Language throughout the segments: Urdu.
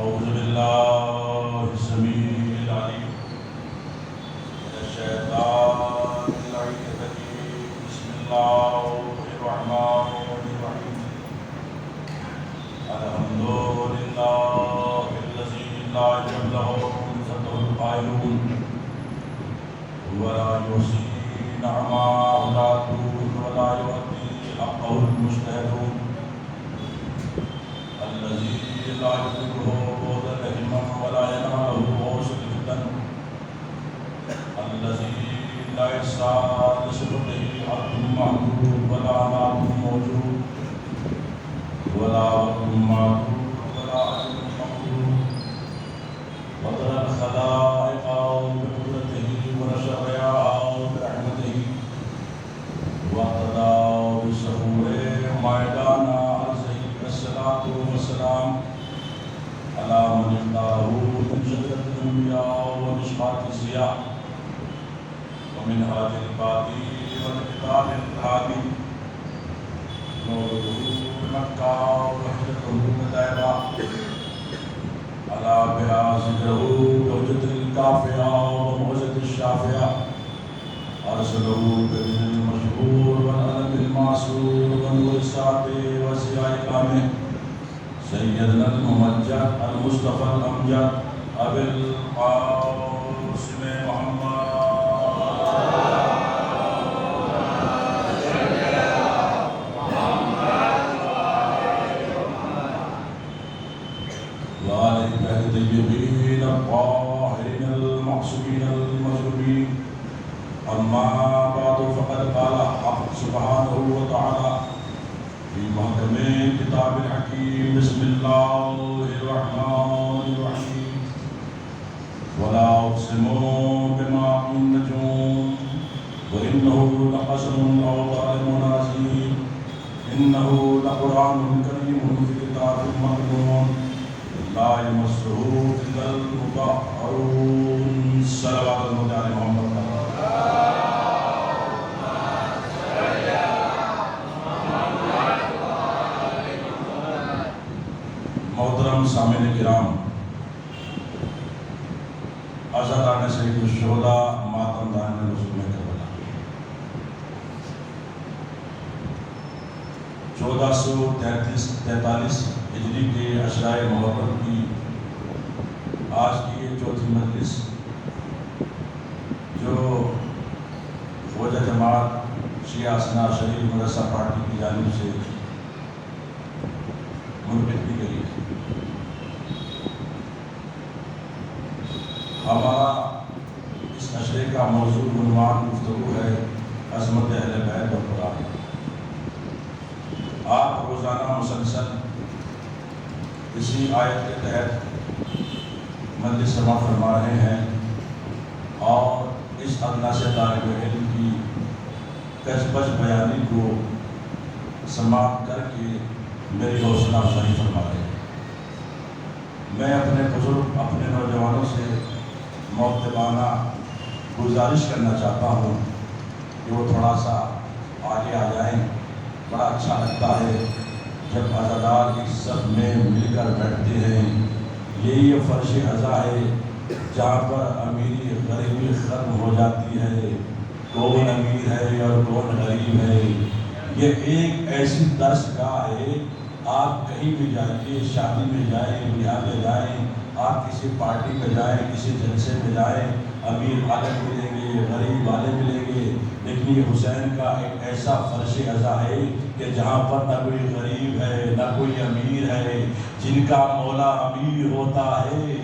أعوذ بالله السميع العليم من الشيطان اللعين الرجيم. بسم الله الرحمن الرحيم. الحمد لله الذي لا يبلغ مثله القائلون ولا يحصي نعمه ولا يؤدي حقه المجتهدون. الذي لا يدركه بعد الهمم ولا يناله غوث الفتن. الذي لا يسعى لسبته عبد معدود ولا نار موجود ولا وقت معدود ولا أجل مقدور. وترى الخلائق بقدرته ونشر رياءه برحمته واقتدى بالسهول ميدان عرضه. الصلاة والسلام على من اختاره من شجرة الأنبياء ومشقات الضياء ومن هذه البادي والكتاب الهادي. نوره بمكة وحجته بطيبة على بها ذكره بهجة الكافية وموعظة الشافية. أرسله بالدين المشهور والعلم المعصور ونور الساعة وسياء كامه سيدنا الممجد المصطفى الأمجد أبي القاسم محمد وآله الطيبين الطاهرين المعصومين المظلومين. أما بعد فقد قال الحق سبحانه وتعالى في محكم كتاب الحكيم. بسم الله الرحمن الرحيم. ولا أقسم بمواقع النجوم وإنه لقسم لو تعلمون عظيم. إنه لقرآن كريم في كتاب مكنون لا يمسه إلا المطهرون. صلوات الله على محمد. محترم سامعین کرام، عزاداران شہید الشہداء، ماتمداران رسول کربلا، 1443 ہجری کے عشرۂ محرم کی آج کی یہ چوتھی مجلس جو خواجہ جماعت شیعہ اثنا شریف مدرسہ پارٹی کی جانب سے منعقد کی گئی ہے. ہمارا اس عشرے کا موضوع عنوان گفتگو ہے عظمت اہل بیت اور قرآن. آپ روزانہ مسلسل اسی آیت کے تحت مجلس سماعت فرما رہے ہیں اور اس ادنا سے طالب علم کی کچ بچ بیانی کو سماعت کر کے میری حوصلہ افزائی فرما رہے ہیں. میں اپنے بزرگ اپنے نوجوانوں سے مؤدبانہ گزارش کرنا چاہتا ہوں کہ وہ تھوڑا سا آگے آ جائیں. بڑا اچھا لگتا ہے جب عزادار ایک صف میں مل کر بیٹھتے ہیں. یہی فرش عزا ہے جہاں پر امیری غریبی ختم ہو جاتی ہے. کون امیر ہے اور کون غریب ہے. یہ ایک ایسی درس گاہ ہے. آپ کہیں بھی جائیے، شادی میں جائیں، بیاہ میں جائیں، آپ کسی پارٹی میں جائیں، کسی جلسے میں جائیں، امیر والے ملیں گے، غریب والے ملیں گے، لیکن یہ حسین کا ایک ایسا فرش عزا ہے کہ جہاں پر نہ کوئی غریب ہے نہ کوئی امیر ہے. جن کا مولا امیر ہوتا ہے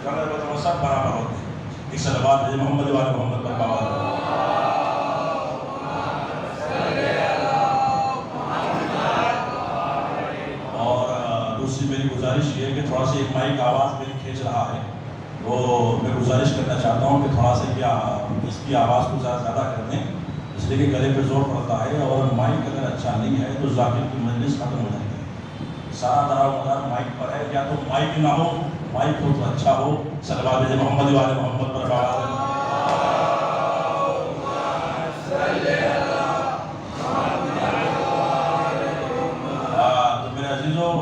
وہ سب برابر ہوتے ہیں. ایک صلوات محمد والے محمد پر پابند. دوسری میری گزارش یہ ہے کہ تھوڑا سا ایک مائک آواز میری کھینچ رہا ہے، وہ میں گزارش کرنا چاہتا ہوں کہ تھوڑا سا اس کی آواز کو زیادہ کر دیں، اس لیے کہ گلے پہ زور پڑتا ہے اور مائک اگر اچھا نہیں ہے تو ذاکر کی مجلس ختم ہو جاتی ہے. سارا دار مدار مائک پر ہے. یا تو مائک نہ ہو، مائک ہو تو اچھا ہو. صلوات محمد والے محمد پر پابند. تو میرے عزیزوں،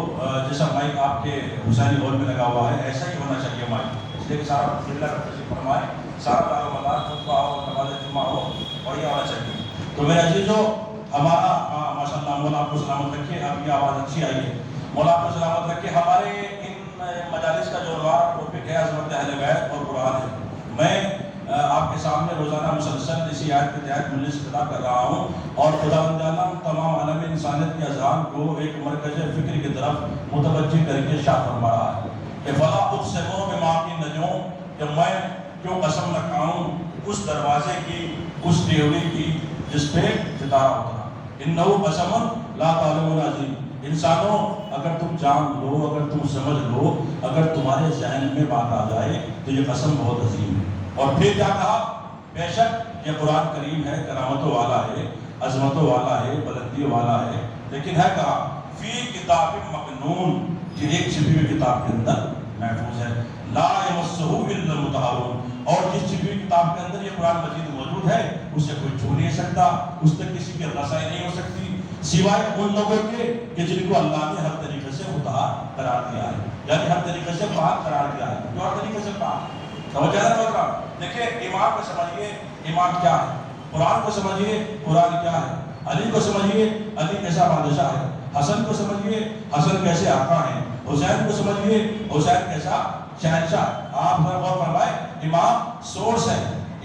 جیسا مائک آپ کے حسینی ہال میں لگا ہوا ہے ایسا ہی ہونا چاہیے مائک، اس لیے کہ سارا قبلہ کا تشریف فرمائے، سارا دار و مدار خطبہ ہو، نماز جمعہ ہو، اور یہ ہونا چاہیے۔ تو میرے عزیزو، ہمارا ماشاء اللہ مولا آپ کو سلامت رکھے، اب یہ آواز اچھی آئی ہے، مولا آپ کو سلامت رکھے۔ ہمارے ان مجالس کا جو ٹاپک ہے عظمت اہل بیت اور قرآن ہے۔ میں آپ کے سامنے روزانہ مسلسل اسی آیت کے تحت مجلس خطاب کر رہا ہوں، اور خداوند تعالیٰ تمام عالم انسانیت کے اذہان کو ایک مرکز فکر کی طرف متوجہ کر کے شاہ فرما رہا ہے کہ فلا اقسم بما فی النجوم، کہ میں کیوں قسم نہ کھاؤں اس دروازے کی، اس ڈیوری کی جس پہ ستارہ ہوتا ہے۔ انہو قسم لا تعلمون عظیم، انسانوں اگر تم جان لو، اگر تم سمجھ لو، اگر تمہارے ذہن میں بات آ جائے تو یہ قسم بہت عظیم ہے۔ اور پھر کیا کہا؟ بے شک یہ قرآن کریم ہے، کرامتوں والا ہے، عظمتوں والا ہے، بلندی والا ہے، لیکن ہے کہا فی کتاب مکنون، یہ ایک چھپی ہوئی کتاب کے اندر محفوظ ہے، لا یمسہ الا المطہرون، اور جس چھپی ہوئی کتاب کے اندر یہ قرآن مجید موجود ہے اسے کوئی چھو نہیں سکتا، اس تک کسی کی رسائی نہیں ہو سکتی سوائے ان لوگوں کے کہ جن کو اللہ نے ہر طریقے سے مطہر قرار دیا ہے، یعنی ہر طریقے سے پاک قرار دیا ہے، جو ہر طریقے سے پاک۔ توجہ ہے نا؟ دیکھیں ایمان کو سمجھیے، ایمان کیا ہے، قرآن کو سمجھیے، قرآن کیا ہے، علی کو سمجھیے، علی کیسا بادشاہ ہے، حسن کو سمجھیے، حسن کیسے آقا ہیں، حسین کو سمجھیے، حسین کیسا شہنشاہ۔ آپ غور فرمائے، امام سورس ہے،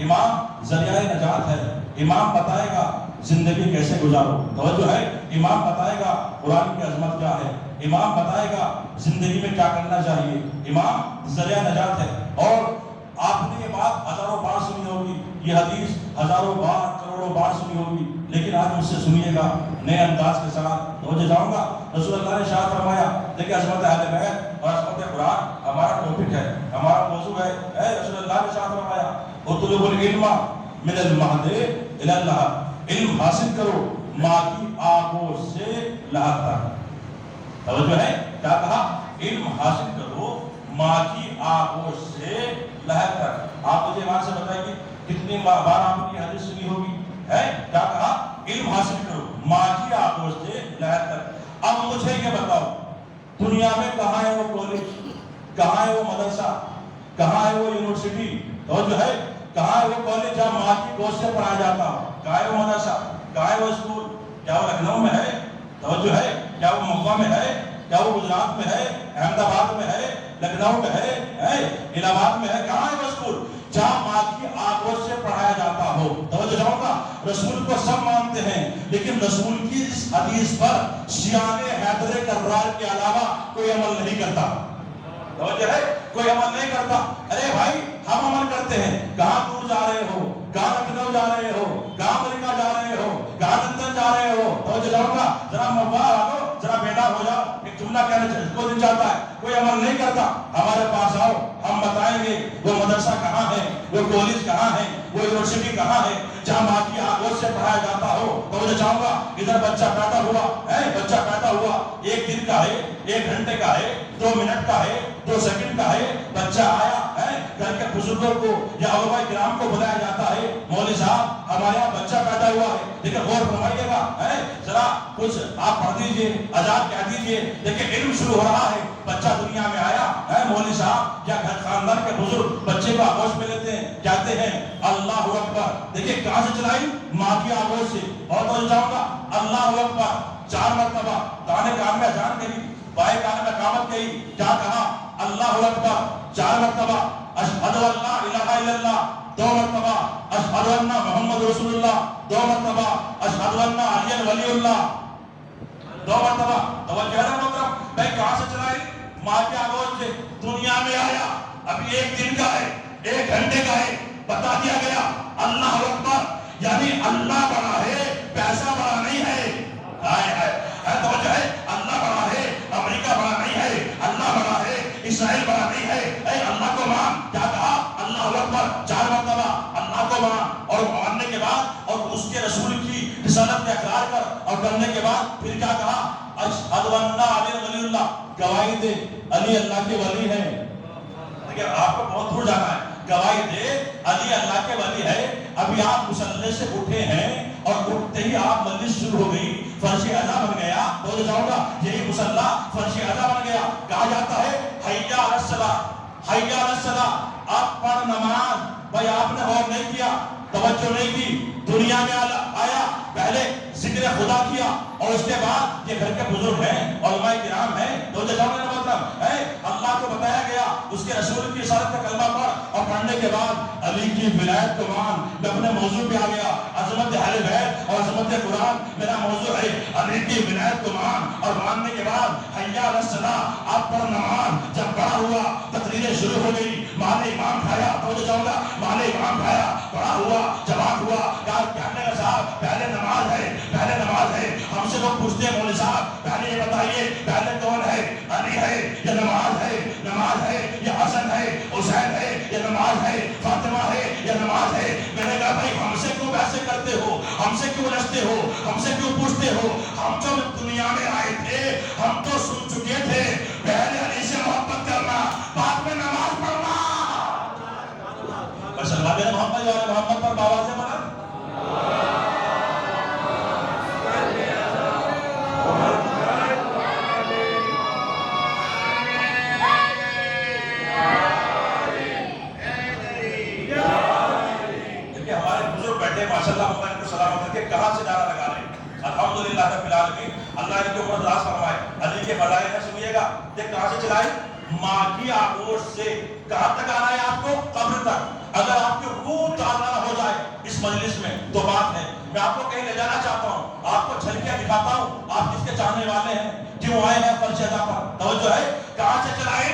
امام ذریعہ نجات ہے، امام بتائے گا زندگی کیسے گزارو، توجہ ہے، امام بتائے گا قرآن کی عظمت کیا ہے، امام بتائے گا زندگی میں کیا کرنا چاہیے، امام ذریعہ نجات ہے۔ اور آپ نے یہ بات ہزاروں بار سنی ہوگی، یہ حدیث ہزاروں بار کروڑوں بار سنی ہوگی، لیکن آج مجھ سے سنیے گا نئے انداز کے ساتھ۔ توجہ جاؤں گا، رسول اللہ نے شاہ فرمایا، دیکھیں عظمت اہل بیت اور عظمت قرآن ہمارا ٹاپک ہے، ہمارا موضوع ہے۔ اے رسول اللہ نے شاہ فرمایا اطلبوا العلم من المہد الی اللحد، علم حاصل کرو ماں کی آگوش سے لحد تک۔ توجہ ہے، کیا کہا؟ علم حاصل کرو ماں کی آگوش سے لحد تک۔ آپ مجھے ایمان سے بتائیے کتنی بار آپ نے یہ حدیث سنی ہوگی؟ ہے کیا کہا؟ علم حاصل کرو ماں کی آگوش سے لحد تک۔ اب مجھے یہ بتاؤ دنیا میں کہاں ہے وہ کالج، کہاں ہے وہ مدرسہ، کہاں ہے وہ یونیورسٹی، توجہ ہے، کہاں ہے وہ کالج جہاں ماں کی گوشت سے پڑھایا جاتا ہو، کہاں ہے وہ مدرسہ، کہاں ہے وہ اسکول؟ کیا وہ لکھنؤ میں ہے؟ توجہ ہے، کیا وہ مکہ میں ہے؟ کیا وہ گجرات میں ہے؟ احمد آباد میں ہے؟ لکھنؤ میں ہے؟ الہ آباد میں ہے؟ کہاں ہے وہ اسکول جہاں ماں کی آگوش سے پڑھایا جاتا ہو؟ توجہ جاؤں گا، رسول کو سب مانتے ہیں، لیکن رسول کی اس حدیث پر شیعہ حیدر کرار کے علاوہ کوئی عمل نہیں کرتا۔ توجہ ہے، کوئی عمل نہیں کرتا۔ ارے بھائی ہم عمل کرتے ہیں، کہاں دور جا رہے ہو، کہاں لکھنؤ جا رہے ہو، کہاں امریکہ جا رہے ہو، کہاں لندن جا رہے ہو، توجہ جاؤں گا، ذرا موبائل آ لو، ذرا بیدار ہو جاؤ، ایک جملہ کہنا کو دن چاہتا ہے، کوئی عمل نہیں کرتا۔ ہمارے پاس آؤ، ہم بتائیں گے وہ مدرسہ کہاں ہے، وہ کالج کہاں ہے، وہ یونیورسٹی کہاں ہے جہاں ماں کی آگوش سے پڑھایا جاتا ہو۔ توجہ چاہوں گا، ادھر بچہ پیدا ہوا ہے، بچہ پیدا ہوا، 1 دن کا ہے، 1 گھنٹے کا ہے، 2 منٹ کا ہے، 2 سیکنڈ کا ہے، بچہ آیا ہے، گھر کے بزرگوں کو یا علماء کرام کو بلایا جاتا ہے، مولوی صاحب ہمارے یہاں بچہ پیدا ہوا ہے، لیکن غور فرمائیے گا، ذرا کچھ آپ پڑھ دیجئے، اذان کہہ دیجئے، دیکھیں علم شروع ہو رہا ہے، بچہ دنیا میں آیا، مولوی صاحب یا گھر خاندان کے بزرگ بچے کو آگوش میں لیتے ہیں، کہتے ہیں اللہ اکبر، دیکھیں کہاں سے چلائی؟ ماں کی آگوش سے۔ اور تو جاؤں گا، اللہ اکبر 4 مرتبہ، دانے کان میں اذان کہی، بائیں کان میں اقامت کہی، کیا کہا؟ اللہ اکبر 4 مرتبہ، اشہد ان لا الہ الا اللہ 2 مرتبہ، اشہد ان محمد رسول اللہ 2 مرتبہ، اشہد ان علی ولی اللہ 2 مرتبہ۔ توجہ ہے مطلب بھائی کہاں سے چلائی؟ ماں کے آگوش سے۔ دنیا میں آیا، ابھی 1 دن کا ہے، 1 گھنٹے کا ہے، بتا دیا گیا اللہ اکبر، یعنی اللہ بڑا ہے، پیسہ بڑا نہیں ہے۔ توجہ ہے، اللہ بڑا ہے، امریکہ بڑا نہیں ہے، اللہ بڑا ہے، اسرائیل بڑا نہیں ہے، اے اللہ کو مان۔ کیا کہا؟ اللہ اکبر 4 مرتبہ، اللہ کو مان، اور ماننے کے بعد اور اس کے رسول کی رسالت کا اقرار کر، اور کرنے کے بعد پھر کیا کہا؟ اشہد ان علی ولی اللہ، گواہی دے علی اللہ کے ولی ہیں۔ لیکن آپ کو بہت دور جانا ہے، گواہی دے علی اللہ کے ولی ہے۔ ابھی آپ مصلی سے اٹھے ہیں اور اٹھتے ہی آپ مجلس شروع ہو گئی فرش اعلیٰ بن گیا، تو جاؤں گا یہی مصلی فرش اعلیٰ بن گیا. کہا جاتا ہے حی علی الصلاۃ، حی علی الصلاۃ، آپ پڑھ نماز. بھائی آپ نے غور نہیں کیا، توجہ نہیں کی. دنیا میں آیا، پہلے ذکر خدا کیا، اور اس کے بعد یہ گھر کے بزرگ ہیں، علماء کرام ہیں، تو جاؤں کا مطلب ہے اللہ کو بتایا گیا، اس کے رسول کی رسالت کا کلمہ پڑھ، اور پڑھنے کے بعد علی کی ولایت کو مان. میں اپنے موضوع پہ آ گیا، عظمت اہل بیت اور عظمت قرآن میرا موضوع ہے. علی کی ولایت کو مان، اور ماننے کے بعد حی علی الصلاۃ، آپ پر نماز. جب بڑا ہوا تقریریں شروع ہو گئی، مال امام کھایا، تو جاؤں گا مال امام کھایا. بڑا ہوا، جوان ہوا، کہنے کا صاحب پہلے نماز ہے، پہلے نماز ہے. ہم سے لوگ پوچھتے ہیں مولوی صاحب پہلے یہ بتائیے پہلے کون ہے؟ علی ہے یا نماز ہے؟ نماز ہے یا حسن ہے، حسین ہے یا نماز ہے، فاطمہ ہے یا نماز ہے؟ میں نے کہا بھائی ہم سے کیوں ایسے کرتے ہو، ہم سے کیوں لڑتے ہو، ہم سے کیوں پوچھتے ہو؟ ہم جو دنیا میں آئے تھے ہم تو سن چکے تھے پہلے علی سے محبت کرنا، بعد میں نماز پڑھنا. بس اللہ میرے محمد والے محمد پر باواز ہے منا. ماشاءاللہ موبائل کو سلام کر کے کہاں سے نعرہ لگا رہے ہیں. الحمدللہ رب العالمین، اللہ ان کے اوپر دراز فرمائے. علی کے فضائل کا سنیے گا، یہ کہاں سے چلائے؟ ماں کی آغوش سے. کہاں تک آنا ہے آپ کو؟ قبر تک. اگر آپ کی روح تازہ ہو جائے اس مجلس میں تو بات ہے. میں آپ کو کہیں لے جانا چاہتا ہوں، آپ کو جھلکیاں دکھاتا ہوں. آپ کس کے چاہنے والے ہیں، کیوں آئے ہیں فرش ادا پر؟ توجہ ہے. کہاں سے چلائے؟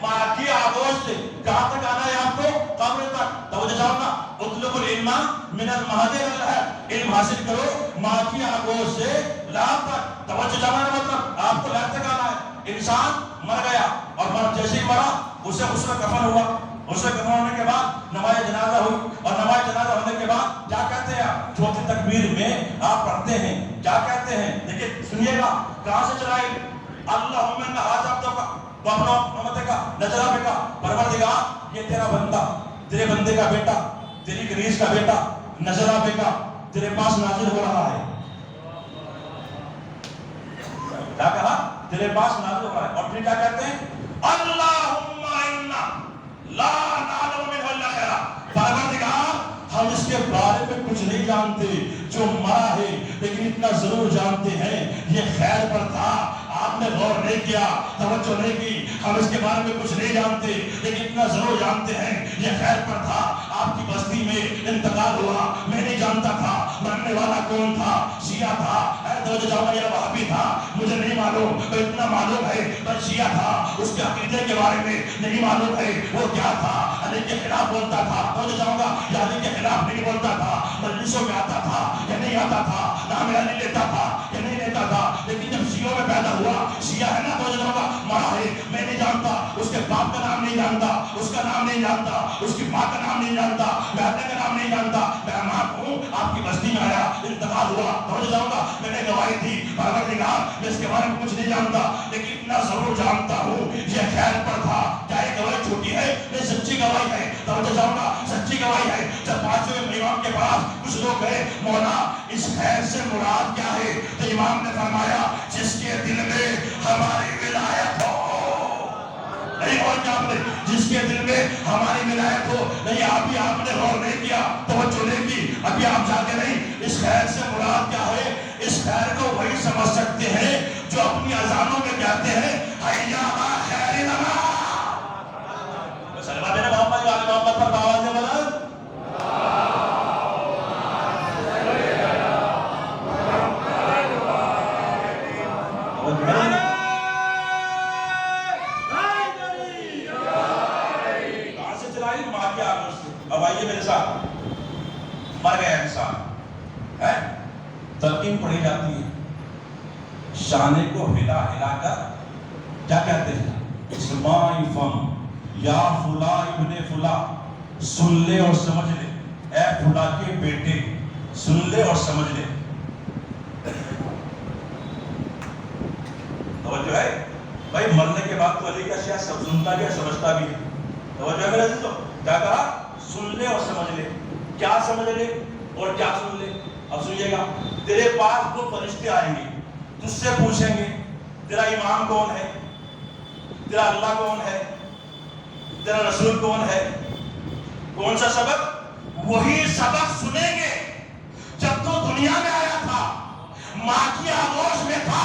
ماں کی آغوش سے. کہاں تک آنا ہے آپ کو؟ قبر تک. توجہ جاؤ نا. اطلب العلم من المہد الالہد، علم حاصل کرو ماں کی آغوش سے لاب تک. توجہ جانا مطلب آپ کو لاب تک آنا ہے. انسان مر گیا، اور جیسے ہی مرا اسے غسل کفن ہوا. غسل کفن ہونے کے بعد نماز جنازہ ہوئی، اور نماز جنازہ ہونے کے بعد کیا کہتے ہیں آپ؟ چوتھی تکبیر میں آپ پڑھتے ہیں، کیا کہتے ہیں؟ دیکھیں سنیے گا. کہاں سے چلائے؟ اللہم ان ھذا عبدک وابن امتک نزل بک. پروردگار یہ تیرا بندہ، تیرے بندے کا بیٹا، تیری کنیز کا بیٹا نزل بک تیرے پاس نازل ہو رہا ہے. کیا کہا؟ تیرے پاس نازل ہو رہا ہے. اور پھر کیا کہتے ہیں؟ اللہم انا لا نعلم منہ الا خیرا. پروردگار ہم اس کے بارے میں کچھ نہیں جانتے جو مرا ہے، لیکن اتنا ضرور جانتے ہیں یہ خیر پر تھا. آپ نے غور نہیں کیا، توجہ نہیں کی. ہم اس کے بارے میں کچھ نہیں جانتے لیکن اتنا ضرور جانتے ہیں یہ خیر پر تھا. آپ کی بستی میں انتقال ہوا، میں نہیں جانتا تھا مرنے والا کون تھا، شیعہ تھا توجہ جاؤ یا وہابی تھا، مجھے نہیں معلوم. تو اتنا معلوم ہے پر شیعہ تھا، اس کے عقیدے کے بارے میں نہیں معلوم ہے وہ کیا تھا. علی کے خلاف بولتا تھا، توجہ جاؤں گا، یا علی کے خلاف نہیں بولتا تھا. مجلسوں میں آتا تھا یا نہیں آتا تھا، نام علی لیتا تھا یا نہیں لیتا تھا. لیکن جب شیعوں میں پیدا ہوا، شیعہ ہے نا توجہ جاؤں گا، مرا ہے میں نہیں جانتا، اس کے باپ کا نام نہیں جانتا، اس کا نام نہیں جانتا، اس کی ماں کا نام نہیں جانتا، بیٹے کا نام نہیں جانتا. میں ماں ہوں، آپ کی بستی میں آیا، انتقال ہوا، توجہ جاؤں گا، میں نے گواہی دی. پروردگار میں اس کے بارے میں کچھ نہیں جانتا لیکن اتنا ضرور جانتا ہوں یہ خیر پر تھا. کیا یہ گواہی چھوٹی ہے؟ نہیں، سچی گواہی ہے. توجہ جاؤں گا، سچی گواہی ہے. جب پانچویں امام کے پاس کچھ لوگ گئے، مولا اس خیر سے مراد کیا ہے؟ تو امام نے فرمایا جس کے دل میں ہماری ولایت ہو. نہیں اور کیا بولے؟ جس کے دل میں ہماری ولایت ہو. نہیں ابھی آپ نے غور نہیں کیا، توجہ نہیں کی، ابھی آپ جاتے نہیں. اس خیر سے مراد کیا ہے؟ اس خیر کو وہی سمجھ سکتے ہیں جو اپنی اذانوں میں کہتے ہیں حی علی خیر الانام. سلام میرے محمد والے محمد پر آواز ہے بلند. کہاں سے چلائی؟ ماں کی آغوش سے. اب آئیے میرے ساتھ. مر گیا انسان ہے، تلقین پڑھی جاتی ہے، شانے کو ہلا ہلا کر کیا کہتے ہیں؟ اسماعی فم یا فلا ابن فلا، سن لے اور سمجھ لے، اے فلا کے بیٹے سن لے اور سمجھ لے. توجہ ہے بھائی، مرنے کے بعد تو علی کا شیعہ سب سنتا بھی ہے، سمجھتا بھی ہے. توجہ ہے میرے عزیزو، کیا کہا؟ سن لے اور سمجھ لے. کیا سمجھ لے اور کیا سن لے؟ اب سنیے گا. تیرے پاس دو فرشتے آئیں گے، تجھ سے پوچھیں گے تیرا امام کون ہے، تیرا اللہ کون ہے، تیرا رسول کون ہے، کون سا سبق؟ وہی سبق سنیں گے جب تو دنیا میں آیا تھا، ماں کی آغوش میں تھا.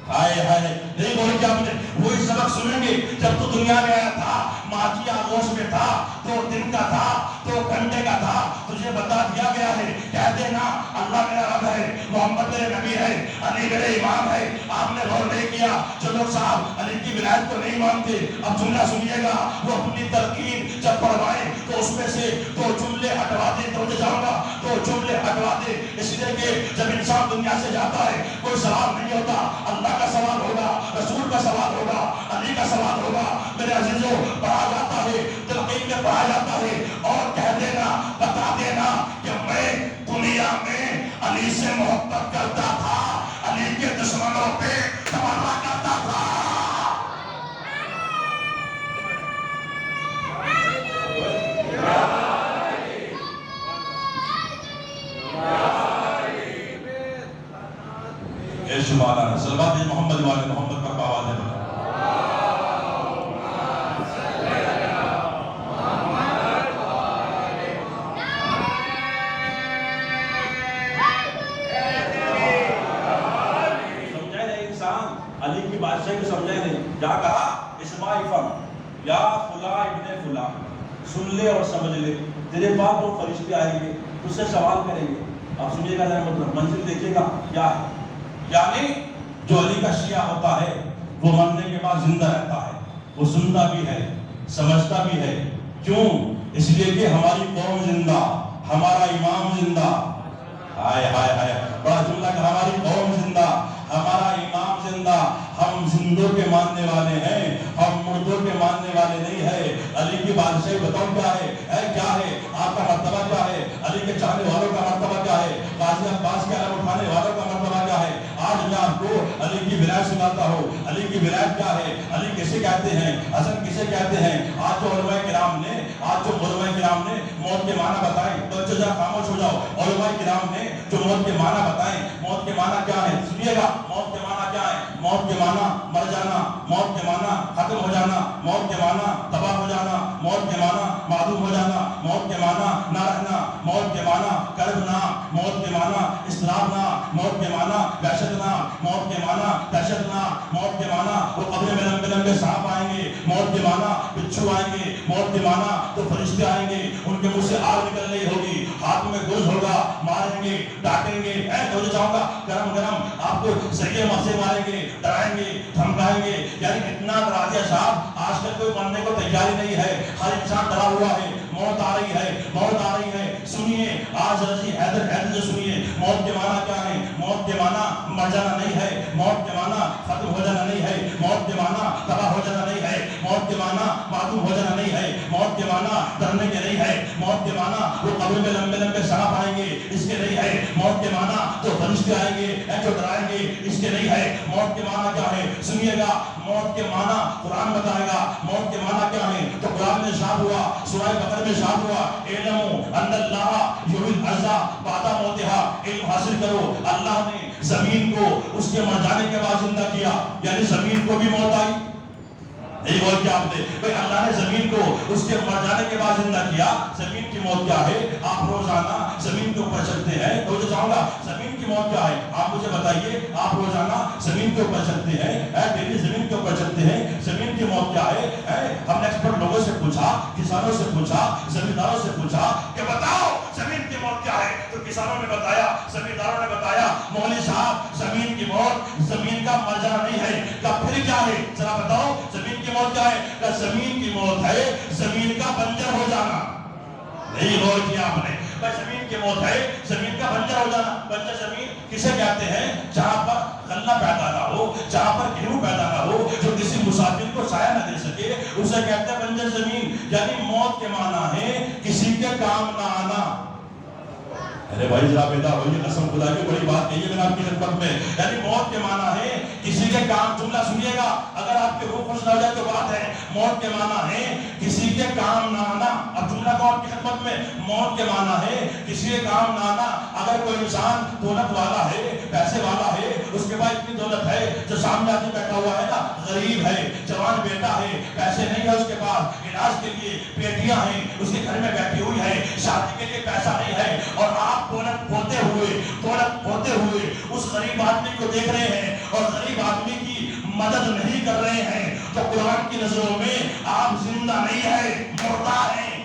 ہائے ہائے نہیں بولے کیا مجھے، وہی سبق سنیں گے جب تو دنیا میں آیا تھا، ماں کی آغوش میں تھا، تو دن کا تھا، تو گھنٹے کا تھا. تجھے بتا دیا گیا ہے، کہہ دینا اللہ میرا رب ہے، محمد میرے نبی ہے، علی میرے امام ہے. آپ نے غور نہیں کیا، جو لوگ صاحب علی کی ولایت کو نہیں مانتے، اب جملہ سنیے گا، وہ اپنی تلقین جب پڑھوائیں تو اس میں سے دو جملے ہٹوا دے، تو جاؤں گا دو جملے ہٹوا دے. اس لیے کہ جب انسان دنیا سے جاتا ہے کوئی سوال نہیں ہوتا، اللہ کا سوال ہوگا، رسول کا سوال ہوگا، علی کا سوال ہوگا. میرے عزیزوں پڑھا جاتا ہے، تلقین میں پڑھا جاتا ہے، اور کہہ دینا بتا دینا کہ میں دنیا میں علی سے محبت کرتا تھا، علی کے دشمنوں پہ تمنا کرتا تھا. شمالا سلوات محمد والے محمد پر آواز ہے. سمجھائے نہیں انسان علی کی بادشاہ کو سمجھائے نہیں. کیا کہا؟ اسماء فم یا فلاں ابن فلاں، سن لے اور سمجھ لے، تیرے پاس وہ فرشتے آئیں گے، تجھ سے سوال کریں گے. اب سنیے گا ذرا، مطلب منزل دیکھیے گا کیا ہے. یعنی جو علی کا شیعہ ہوتا ہے وہ مرنے کے بعد زندہ رہتا ہے، وہ سنتا بھی ہے، سمجھتا بھی ہے. کیوں؟ اس لیے کہ ہماری قوم زندہ، ہمارا امام زندہ. ہائے ہائے ہائے، بڑا جملہ کہ ہماری قوم زندہ، ہمارا امام زندہ. ہم زندوں کے ماننے والے ہیں، ہم مردوں کے ماننے والے نہیں ہیں. علی کی بادشاہی بتاؤ کیا ہے، کیا ہے آپ کا مرتبہ، کیا ہے علی کے چاہنے والوں کا مرتبہ، کیا ہے غازی عباس کے علم اٹھانے والوں کا مرتبہ کیا ہے. آج میں آپ کو علی کی ولایت سناتا ہوں. علی کی ولایت کیا ہے، علی کسے کہتے ہیں، حسن کسے کہتے ہیں. آج جو علماء کرام نے موت کے معنی بتائیں، تو ذرا خاموش ہو جاؤ. علماء کرام نے جو موت کے معنی بتائیں، موت کے معنی کیا ہے سنیے گا. موت کے معنی کیا ہے؟ موت کے معنی مر جانا، موت کے معنی ختم ہو جانا، موت کے معنی تباہ ہو جانا، موت کے معنی معدوم ہو جانا، موت کے معنی نہ رہنا، موت کے معنی کرب نہ، موت کے معنی اضطراب نہ، موت کے معنی وحشت نہ، موت کے معنی دہشت نہ، موت کے معنی وہ قبر میں لمبے لمبے سانپ آئیں گے، موت کے معنی بچھو آئیں گے، موت کے معنی تو فرشتے آئیں گے، ان کے منہ سے آگ نکل رہی ہوگی، ہاتھ میں گوشت ہوگا، ماریں گے، ڈانٹیں گے. ہو جاؤں گا گرم گرم آپ کو سریے مسے ماریں گے، ڈرائیں گے، دھمکائیں گے. یعنی اتنا ڈرا دیا صاحب، آج کل کوئی مرنے کو تیاری نہیں ہے، ہر انسان ڈرا ہوا ہے. موت آ رہی ہے، موت آ رہی ہے. سنیے آج رضی حیدر سے سنیے موت کے معنی کیا ہے. موت کے معنی مر جانا نہیں ہے، موت کے معنی ختم ہو جانا نہیں ہے، موت کے معنی تباہ ہو جانا نہیں ہے، موت کے معنی معدوم ہو جانا نہیں ہے، موت کے معنی ڈرنے کے نہیں ہے، موت کے معنی وہ قبر میں لمبے لمبے سانپ آئیں گے اس کے نہیں ہے، موت کے معنی جو فرشتے آئیں گے جو ڈرائیں گے اس کے نہیں ہے. موت کے معنی کیا ہے سنیے گا. موت کے معنی قرآن بتائے گا. موت کے معنی کیا ہے تو قرآن میں ارشاد ہوا، سورہ بقرہ میں ارشاد ہوا، اعلموا ان اللہ یحیی الارض بعد موتها. علم حاصل کرو، اللہ نے زمین کو اس کے مر جانے کے بعد زندہ کیا. یعنی زمین کو بھی موت آئی. نہیں بول کیا آپ نے بھائی، اللہ نے زمین کو اس کے مر جانے کے بعد زندہ کیا. زمین کی موت کیا ہے؟ آپ روزانہ زمین کے اوپر چلتے ہیں. تو جو چاہوں گا زمین کی موت کیا ہے آپ مجھے بتائیے. آپ روزانہ زمین کے اوپر چلتے ہیں، ڈیلی زمین کے اوپر چلتے ہیں. زمین کی موت کیا ہے؟ ہم نے ایکسپرٹ لوگوں سے پوچھا، کسانوں سے پوچھا، زمینداروں سے پوچھا کہ بتاؤ زمین کی موت کیا ہے. تو کسانوں نے بتایا، زمینداروں نے بتایا مولوی صاحب زمین کی موت زمین کا مر جانا نہیں ہے. کب پھر کیا ہے ذرا بتاؤ زمین کی موت کیا ہے؟ کہ زمین کی موت ہے زمین کا بنجر ہو جانا. نہیں غور کیا آپ نے. زمین کی موت ہے زمین کا بنجر ہو جانا. بنجر زمین کسے کہتے ہیں؟ جہاں پر غلہ پیدا نہ ہو، جہاں پر گیہوں پیدا نہ ہو، جو کسی مسافر کو سایہ نہ دے سکے، اسے کہتے ہیں بنجر زمین. یعنی موت کے معنی ہے کسی کے کام نہ آنا. ارے بھائی ذرا بیدار ہوئیے، قسم خدا کی بڑی بات کہی ہے میں نے آپ کی خدمت میں. یعنی موت کے معنی ہے کسی کے کام، جملہ سنیے گا اگر آپ کے روح خوش نہ ہو جائے تو بات ہے. موت کے معنی ہے کسی کے کام نہ آنا. اب جملہ کو آپ کی خدمت میں، موت کے معنی ہے کسی کے کام نہ آنا. اگر کوئی انسان دولت والا ہے، پیسے والا ہے، اس کے پاس اتنی دولت ہے، جو سامنے آدمی بیٹھا ہوا ہے نا غریب ہے، جوان بیٹا ہے، پیسے نہیں ہے اس کے پاس، علاج کے لیے بیٹیاں ہیں اس کے گھر میں بیٹھی ہوئی ہے، شادی کے لیے پیسہ نہیں ہے، اور آپ دولت بوتے ہوئے اس غریب آدمی کو دیکھ رہے ہیں اور غریب آدمی کی مدد نہیں کر رہے ہیں، تو قرآن کی نظروں میں آپ زندہ نہیں ہے، مردہ ہیں.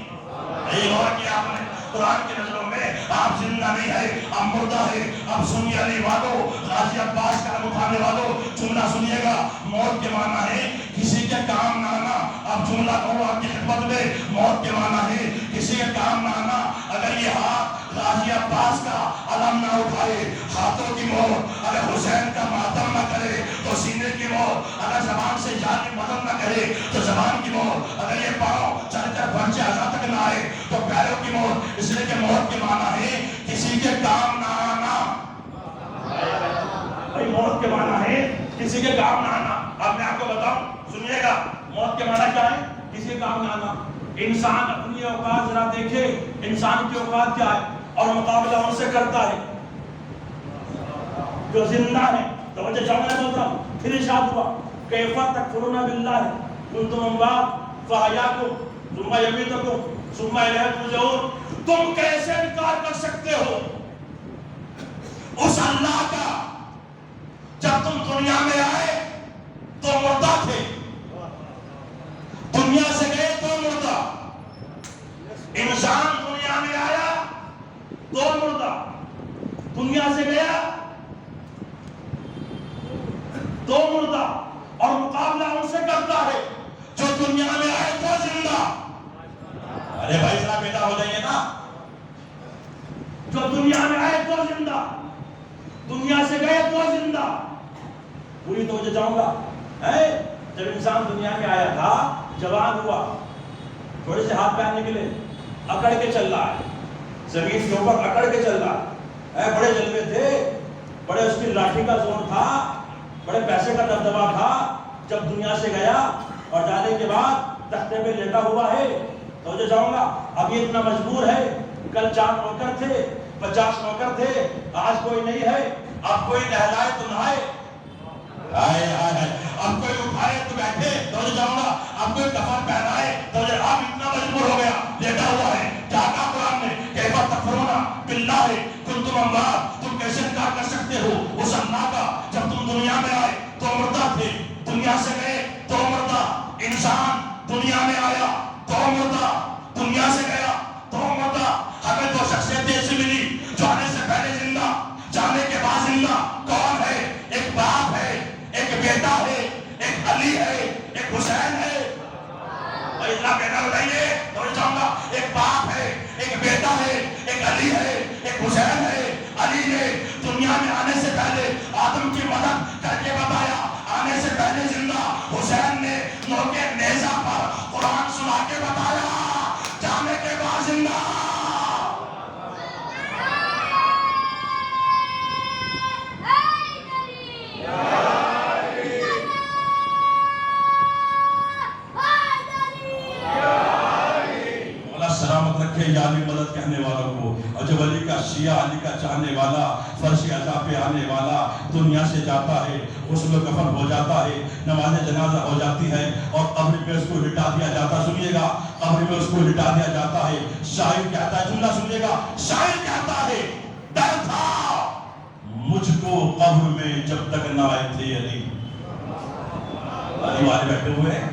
یہ غور کیا آپ نے؟ قرآن کی نظروں میں آپ زندہ نہیں ہے، آپ مردہ ہے. اب سنیے علی والو، غازی عباس کا نام اٹھانے والو، جملہ سنیے گا. موت کے معنی ہے کسی کے کام نہ آنا. اب جملہ کہو آپ کی خدمت میں، موت کے معنی ہے کسی کے کام نہ آنا. اگر یہ ہاتھ غازی عباس کا علم نہ اٹھائے، ہاتھوں کی موت. اگر حسین کا ماتم نہ کرے تو سینے کی موت. اگر زبان سے جانی مدد نہ کرے تو زبان کی موت. اگر یہ پاؤں چل کر پہنچے آزاد تک نہ آئے تو پیروں کی موت. اس لیے کہ موت کے معنی ہے کسی کے کام نہ آنا. بھائی موت کے معنی ہے کسی کے کام نہ آنا. اب میں آپ کو بتاؤں، سنیے گا، موت کے معنی کیا ہے؟ کسی کے کام نہ آنا. انسان اپنی اوقات ذرا دیکھے، انسان کی اوقات کیا ہے اور مقابلہ ان سے کرتا ہے جو زندہ ہے. توجہ چاہوں میں بولتا ہوں، پھر ارشاد ہوا کیف تکفرون باللہ کنتم اموات فاحیاکم ثم یمیتکم ثم الیہ ترجعون. تم کیسے انکار کر سکتے ہو اس اللہ کا جب تم دنیا میں آئے تو مردہ تھے، دنیا سے گئے تو مردہ. انسان دنیا میں آیا تو مردہ، دنیا سے گیا تو مردہ. اور مقابلہ ان سے کرتا ہے جو دنیا میں آئے تو زندہ. ارے بھائی ذرا بیٹا ہو جائیے نا. جو دنیا میں آئے تو زندہ، دنیا سے گئے تو زندہ. پوری توجہ چاہوں گا. جب انسان دنیا میں آیا تھا، جوان ہوا، تھوڑے سے ہاتھ پیر نکلے، اکڑ کے چل رہا ہے، زمین کے اوپر اکڑ کے چل رہا ہے. بڑے جلوے تھے، بڑے اس کی لاٹھی کا زور تھا، بڑے پیسے کا دبدبا تھا. جب دنیا سے گیا اور جانے کے بعد تختے پہ لیٹا ہوا ہے، توجہ چاہوں گا. اب یہ اتنا مجبور ہے، کل 4 نوکر تھے، 50 نوکر تھے، آج کوئی نہیں ہے. اب کوئی نہلائے تو نہائے، اب کوئی اٹھائے تو بیٹھے. توجہ چاہوں گا. اب کوئی کفن پہنائے تو اب اتنا مجبور ہو گیا، لیٹا ہوا ہے. کیا کہا قرآن نے؟ کیف تکفرون باللہ کنتم اموات. تم کیسے انکار کر سکتے ہو اس اللہ کا جب تم دنیا میں آئے تو مردہ تھے، دنیا سے گئے تو مردہ. انسان دنیا میں آیا تو مردہ، دنیا سے گیا تو مردہ. ہمیں 2 شخصیتیں ایسی ملی جو آنے سے پہلے زندہ، جانے کے بعد زندہ. کون ہے؟ ایک باپ ہے، ایک بیٹا ہے، ایک علی ہے، ایک حسین ہے. اللہ بیٹا بتائیے تو چاہوں گا. ایک باپ ہے، ایک بیٹا ہے، ایک علی ہے، ایک حسین ہے. علی نے دنیا میں آنے سے پہلے آدم کی مدد کر کے بتایا، آنے سے پہلے زندہ. حسین نے نوکے نیزہ پر قرآن سنا کے بتایا، جانے کے بعد زندہ. سلامت رکھے علی مدد کہنے والوں کو. اور جب علی کا شیعہ، علی کا چاہنے والا، فرش عزا پہ آنے والا دنیا سے جاتا ہے، غسل و کفن ہو جاتا ہے، نماز جنازہ ہو جاتی ہے اور قبر میں اس کو لٹا دیا جاتا. سنیے گا، قبر میں اس کو لٹا دیا جاتا ہے. شاعر کہتا ہے، جملہ سنیے گا، شاعر کہتا ہے ڈر تھا مجھ کو قبر میں جب تک نہ آئے تھے علی. علی والے بیٹھے ہوئے ہیں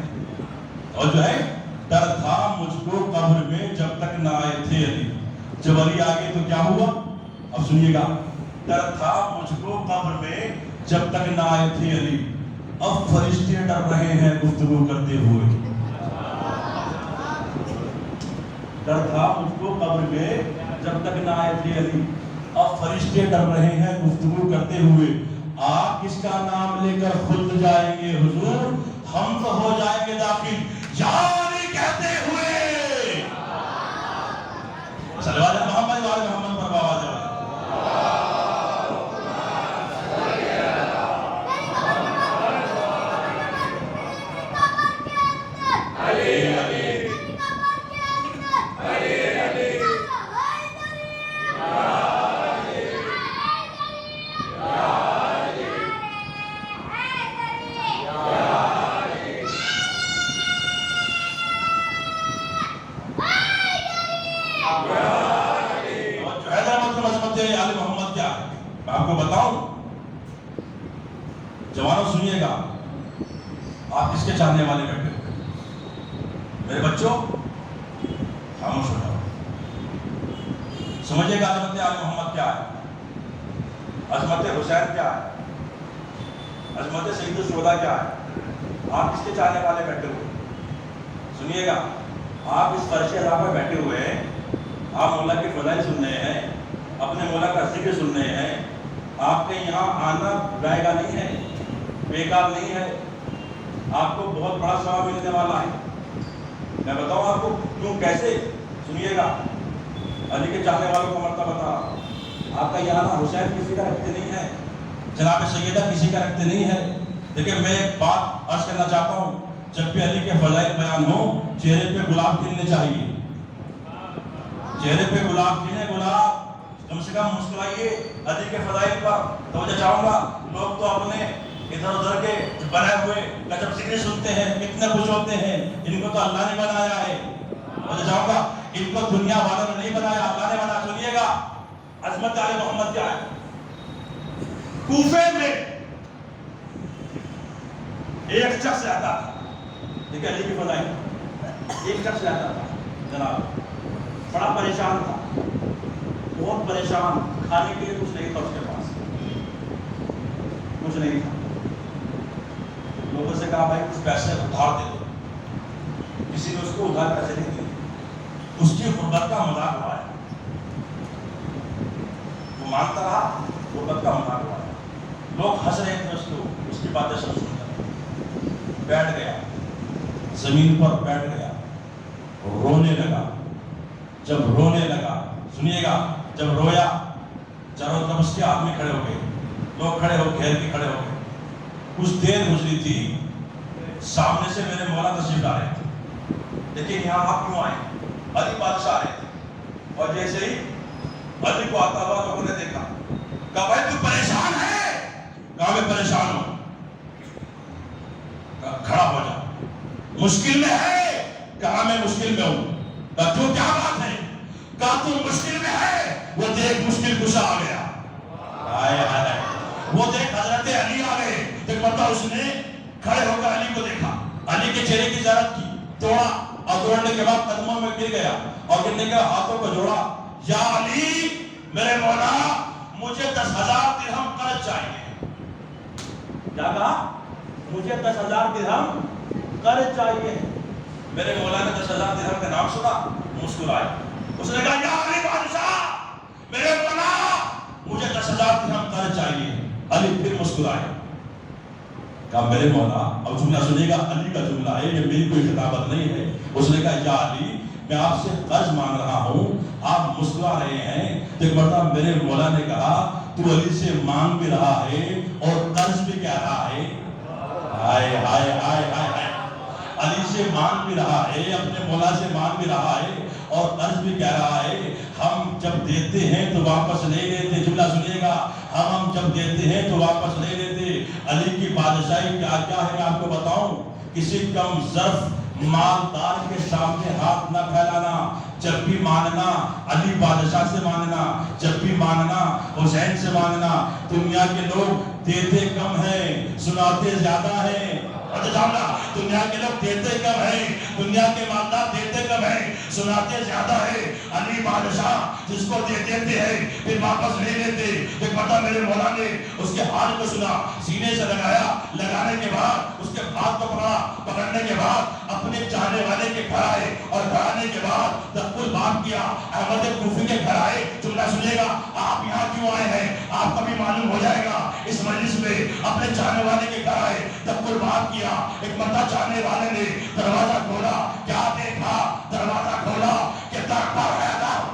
اور جو ہے ڈر تھا مجھ کو قبر میں جب تک نہ آئے تھے علی. جب علی آگے تو کیا ہوا؟ اب سنیے گا. ڈر تھا مجھ کو قبر میں جب تک نہ آئے تھے علی. اب فرشتے ڈر رہے ہیں گفتگو کرتے ہوئے. ڈر تھا مجھ کو قبر میں جب تک نہ آئے تھے علی. اب فرشتے ڈر رہے ہیں گفتگو کرتے ہوئے. آپ کس کا نام لے کر خلد جائیں گے حضور؟ ہم تو ہو جائیں گے داخل جانی کہتے ہوئے. صلوات محمد وعلی محمد پر بابا جواب. آپ کس کے چاہنے والے بیٹھے ہوئے؟ میرے بچوں خاموش ہو جاؤ. سمجھے گا عظمت آل محمد کیا ہے، عظمت حسین کیا ہے، عظمت سید الشہداء کیا ہے. آپ کس کے چاہنے والے بیٹھے ہوئے؟ سنیے گا، آپ اس فرش راہ پہ بیٹھے ہوئے ہیں، آپ مولا کے فضائل سن رہے ہیں، اپنے مولا کا ذکر سن رہے ہیں. آپ کے یہاں آنا جائے گا نہیں ہے، بیکار نہیں ہے، آپ کو بہت بڑا ثواب ملنے والا ہے. میں بتاؤں آپ کو کیوں کیسے؟ سنیے گا، علی کے چاہنے والوں کو مرتبہ بتا رہا ہوں. آپ کا یہاں آنا حسین کسی کا رکھتے نہیں ہے، جناب سیدہ کسی کا رکھتے نہیں ہے. دیکھیں میں ایک بات عرض کرنا چاہتا ہوں، جب بھی علی کے فضائل بیان ہو چہرے پہ گلاب کھلنے چاہیے. چہرے پہ گلاب کھلے، گلاب کم سے کم مسکرائیے علی کے فضائل پر. توجہ چاہوں گا، لوگ تو اپنے ادھر ادھر کے بنائے ہوئے جب ذکر سنتے ہیں کتنے خوش ہوتے ہیں. ان کو تو اللہ نے بنایا ہے. توجہ چاہوں گا، ان کو دنیا والوں نے نہیں بنایا، اللہ نے بنایا. سنیے گا عظمت آل محمد کیا ہے. کوفے میں ایک شخص آتا تھا، دیکھیں علی کی فضائل، ایک شخص آتا تھا جناب، بڑا پریشان تھا، بہت پریشان، کھانے کے لیے کچھ نہیں تھا اس کے پاس، کچھ نہیں تھا. لوگوں سے کہا بھائی کچھ پیسے ادھار دے دو. کسی نے اس کو ادھار پیسے نہیں دیے. اس کی غربت کا مذاق اڑایا، وہ مانگتا رہا، غربت کا مذاق اڑایا. لوگ ہنس رہے تھے اس کی باتیں سن کر. بیٹھ گیا، زمین پر بیٹھ گیا، رونے لگا. جب رونے لگا، سنیے گا، جب رویا چاروں طرف اس کے آدمی کھڑے ہو گئے، لوگ کھڑے ہو گھیر کے کھڑے ہو گئے. کچھ دیر گزری تھی، سامنے سے میرے مولا تشریف لا رہے تھے. دیکھیں یہاں آپ کیوں آئے؟ علی بادشاہ آئے تھے. اور جیسے ہی علی کو آتا ہوا لوگوں نے دیکھا، کہا بھائی تو پریشان ہے؟ کہا میں پریشان ہوں. کھڑا ہو جا. مشکل میں ہے؟ کہا میں مشکل میں ہوں. کہا تو کیا بات ہے؟ کہا تو مشکل میں ہے؟ وہ دیکھ مشکل کشا آ گیا. وہ دیکھ حضرت علی آ گئے. ایک مرتبہ اس نے کھڑے ہو کر علی کو دیکھا، علی کے چہرے کی زیارت کی، توڑا، اور توڑنے کے بعد قدموں میں گر گیا، اور گرنے کے ہاتھوں کو جوڑا. یا علی میرے مولا، مجھے 10,000 درہم قرض چاہیے. کیا کہا؟ مجھے 10,000 درہم قرض چاہیے. میرے مولا نے 10,000 درہم کا نام سنا، مسکرائے. اس نے کہا یا علی بادشاہ، میرے مولا مجھے 10,000 درہم قرض چاہیے. علی پھر مسکرائے. کہا میرے مولا، اب جملہ سنیے گا، علی کا جملہ ہے، یہ میری کوئی خطابت نہیں ہے. اس نے کہا یا علی میں آپ سے قرض مانگ رہا ہوں، آپ مسکرا رہے ہیں. ایک مرتبہ میرے مولا نے کہا تو علی سے مانگ بھی رہا ہے اور قرض بھی کہہ رہا ہے. ہائے ہائے ہائے ہائے. علی سے مانگ بھی رہا ہے، اپنے مولا سے مانگ بھی رہا ہے اور قرض بھی کہہ رہا ہے. ہم جب دیتے ہیں تو واپس نہیں لیتے. جملہ سنیے گا، ہم جب دیتے ہیں تو واپس نہیں لیتے. علی کی بادشاہی کیا کیا ہے میں آپ کو بتاؤں. کسی کم ظرف مالدار کے سامنے ہاتھ نہ پھیلانا. جب بھی مانگنا علی بادشاہ سے مانگنا، جب بھی مانگنا حسین سے مانگنا. دنیا کے لوگ دیتے کم ہیں، سناتے زیادہ ہیں. دنیا کے لوگ دیتے کم ہیں، دنیا کے مالدار دیتے کم ہیں، سناتے زیادہ ہے. علی بادشاہ جس کو دے دیتے ہیں پھر واپس نہیں لیتے. ایک مرتبہ میرے مولا نے اس کے ہاتھ کو سنا، سینے سے لگایا، لگانے کے بعد اس کے ہاتھ کو پکڑا، پکڑنے کے بعد اپنے چاہنے والے کے گھر آئے، اور گھر آنے کے بعد تقبل بات کیا. احمد کوفی کے گھر آئے. جملہ سنیے گا، آپ یہاں کیوں آئے ہیں آپ کا بھی معلوم ہو جائے گا. اس مجلس میں اپنے چاہنے والے کے گھر آئے، تقبل بات کیا. ایک مرتبہ چاہنے والے نے دروازہ کھولا، کیا دیکھا؟ دروازہ کھولا کہ در پر حیدر.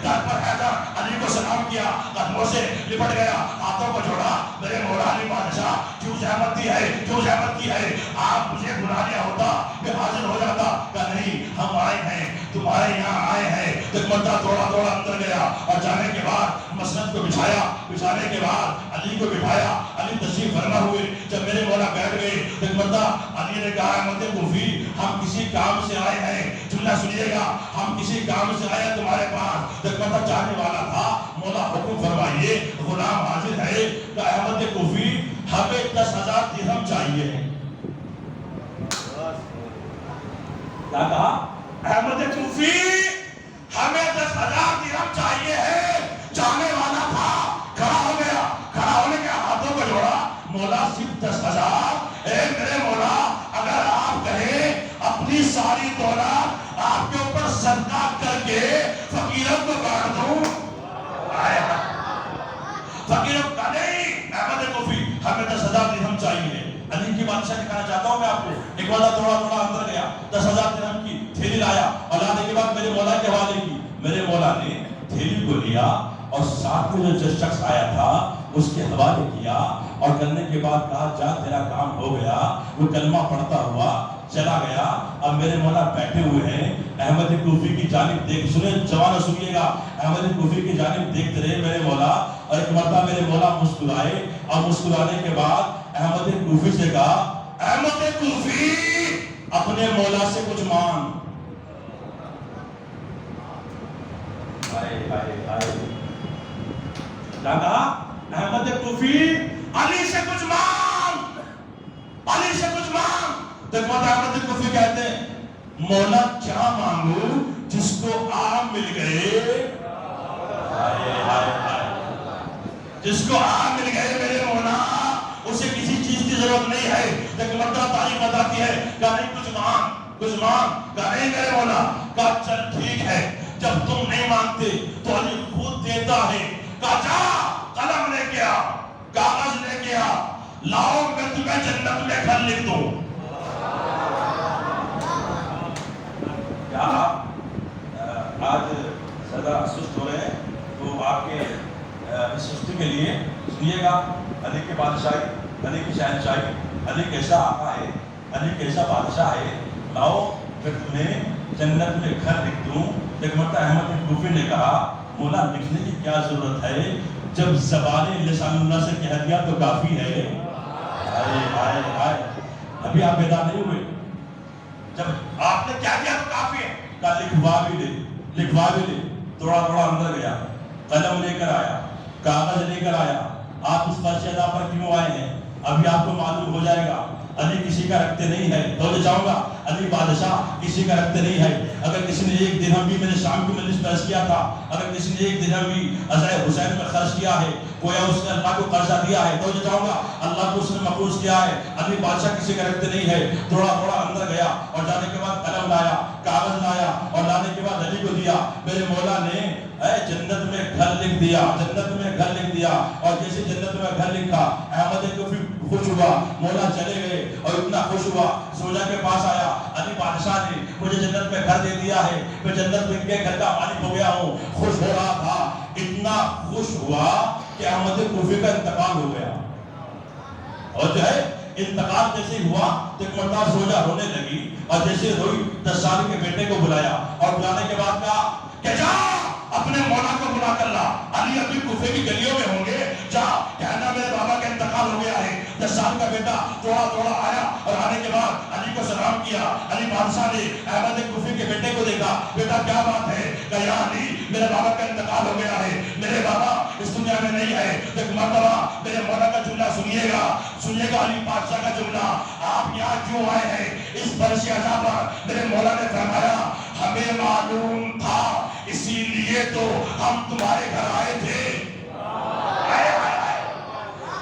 در پر حیدر. علی کو سلام کیا، قدموں سے لپٹ گیا، ہاتھوں کو جوڑا. میرے مولا علی بادشاہ کیوں زحمت دی ہے، کیوں زحمت کی ہے؟ آپ مجھے بلا لیا ہوتا میں حاضر ہو جاتا. کہ نہیں، ہم آئے ہیں، تمہارے یہاں آئے ہیں. ایک مرتبہ توڑا توڑا اندر گیا، اور جانے کے بعد مسند کو بچھایا. بچھانے کے بعد علی کو بٹھایا. علی تشریف فرما ہوئے. جب میرے مولا بیٹھ گئے، ایک مرتبہ علی نے کہا احمد کوفی ہم کسی کام سے آئے ہیں. جملہ سنیے گا، ہم کسی کام سے آئے ہیں تمہارے پاس. ایک مرتبہ چاہنے والا تھا، مولا حکم فرمائیے، غلام حاضر ہے. کہ احمد کوفی ہمیں 10,000 درہم چاہیے ہے. کیا کہا؟ احمد کوفی ہمیں 10,000 درہم چاہیے ہے. جانے والا تھا، کھڑا ہو گیا، کھڑا ہونے کے ہاتھوں کو جوڑا. مولا صرف 10,000. اے میرے مولا، اگر آپ کہیں اپنی ساری دولت آپ کے اوپر صدقہ کر کے فقیروں کو بانٹ دوں. فقیروں کا نہیں، احمد کوفی ہمیں 10,000 درہم چاہیے. علی کی بادشاہ دکھانا چاہتا ہوں میں آپ کو. ایک بندہ تھوڑا تھوڑا اندر گیا، 10,000 درہم کی تھیلی لایا اور لانے کے بعد میرے مولا کے حوالے کی. میرے مولا نے تھیلی کو لیا اور ساتھ میں جو شخص آیا تھا اس کے حوالے کیا اور کرنے کے بعد کہا جا تیرا کام ہو گیا. وہ کلمہ پڑھتا ہوا چلا گیا. اب میرے مولا بیٹھے ہوئے ہیں، احمد کوفی کی جانب دیکھ، سنیں جوانوں سنیے گا، احمد کوفی کی جانب دیکھتے رہے میرے مولا. اور ایک مرتبہ میرے مولا مسکرائے اور مسکرانے کے بعد احمد کوفی سے کہا احمد کوفی اپنے مولا سے کچھ مانگ. کیا کہا؟ احمد کوفی علی سے کچھ مانگ، علی سے کچھ مانگ. تو احمد کوفی کہتے ہیں مولا کیا مانگو جس کو آم مل گئے. جس کو آم مل گئے میرے مولا اسے کسی چیز کی ضرورت نہیں ہے. لیکن مرتبہ تاریخ بتاتی ہے کہ نہیں کچھ مانگ، کچھ مانگ. کہا نہیں میرے مولا. کہا چل ٹھیک ہے، جب تم نہیں مانگتے تو علی خود دیتا ہے. کہا جا قلم لے کے آ، کاغذ لے کے آ، لاؤ میں تمہیں جنت میں گھر لکھ دوں. کیا آج زیادہ سست ہو رہے ہیں تو آپ کے اس سستی کے لیے سنیے گا. علی کی بادشاہی، علی کی شہنشاہی، علی کیسا آقا ہے، علی کیسا بادشاہ ہے. لاؤ میں تمہیں جنت میں گھر لکھ دوں. ایک مرتبہ احمد کوفی نے کہا مولا لکھنے کی کیا ضرورت ہے، جب زبان لسان اللہ سے کہہ دیا تو کافی ہے. ابھی آپ بیدار نہیں ہوئے؟ جب آپ نے کیا کیا تو کافی ہے. کہا لکھوا بھی لے، لکھوا بھی لے. تھوڑا تھوڑا اندر گیا، قلم لے کر آیا، کاغذ لے کر آیا. آپ اس فرش ادا پر کیوں آئے ہیں ابھی آپ کو معلوم ہو جائے گا. علی کسی کا رکھتے نہیں ہے، تو چاہوں گا علی بادشاہ کسی کا رکھتے نہیں ہے. اگر کسی نے 1 درہم بھی میں نے شام کی مجلس میں عرض کیا تھا، اگر کسی نے 1 درہم بھی عزائے حسین میں خرچ کیا ہے، گویا اس نے اللہ کو قرضہ دیا ہے، تو چاہوں گا اللہ کو اس نے مقروض کیا ہے. علی بادشاہ کسی کا رکھتے نہیں ہے. تھوڑا تھوڑا اندر گیا اور جانے کے بعد قلم لایا، کاغذ لایا اور لانے کے بعد علی کو دیا. میرے مولا نے جنت میں گھر لکھ دیا، جنت میں گھر لکھ دیا. اور جیسے جنت میں گھر لکھا احمد کوفی خوش ہوا. مولا چلے گئے اور اتنا خوش ہوا سوجا کے پاس آیا. علی بادشاہ نے مجھے جنت میں گھر دے دیا ہے، میں جنت میں کے گھر کا مالک ہو گیا ہوں. خوش ہو رہا تھا، اتنا خوش ہوا کہ احمد کوفی کا انتقال ہو گیا. اور جو ہے انتقال جیسے ہوا تو ایک مرتبہ سوجا رونے لگی اور جیسے روئی 10 سال کے بیٹے کو بلایا اور بلانے کے بعد کہا کہ جا اپنے مولا کو بلا کر لا. علی ابھی کوفے کی گلیوں میں ہوں گے، جا کہنا میرے بابا کا انتقال ہو گیا ہے. 10 سال کا بیٹا تھوڑا تھوڑا آیا اور آنے کے بعد علی کو سلام کیا. علی بادشاہ نے احمد کوفی کے بیٹے کو دیکھا. بیٹا کیا بات ہے؟ کہ یا علی میرے بابا کا انتقال ہو گیا ہے، میرے بابا اس دنیا میں نہیں ہے. ایک مرتبہ میرے مولا کا جملہ سنیے گا، سنیے گا علی بادشاہ کا جملہ. آپ یہاں کیوں آئے ہیں؟ اس فرش اعضا پر میرے مولا نے فرمایا ہمیں معلوم تھا اسی لیے تو ہم تمہارے گھر آئے تھے.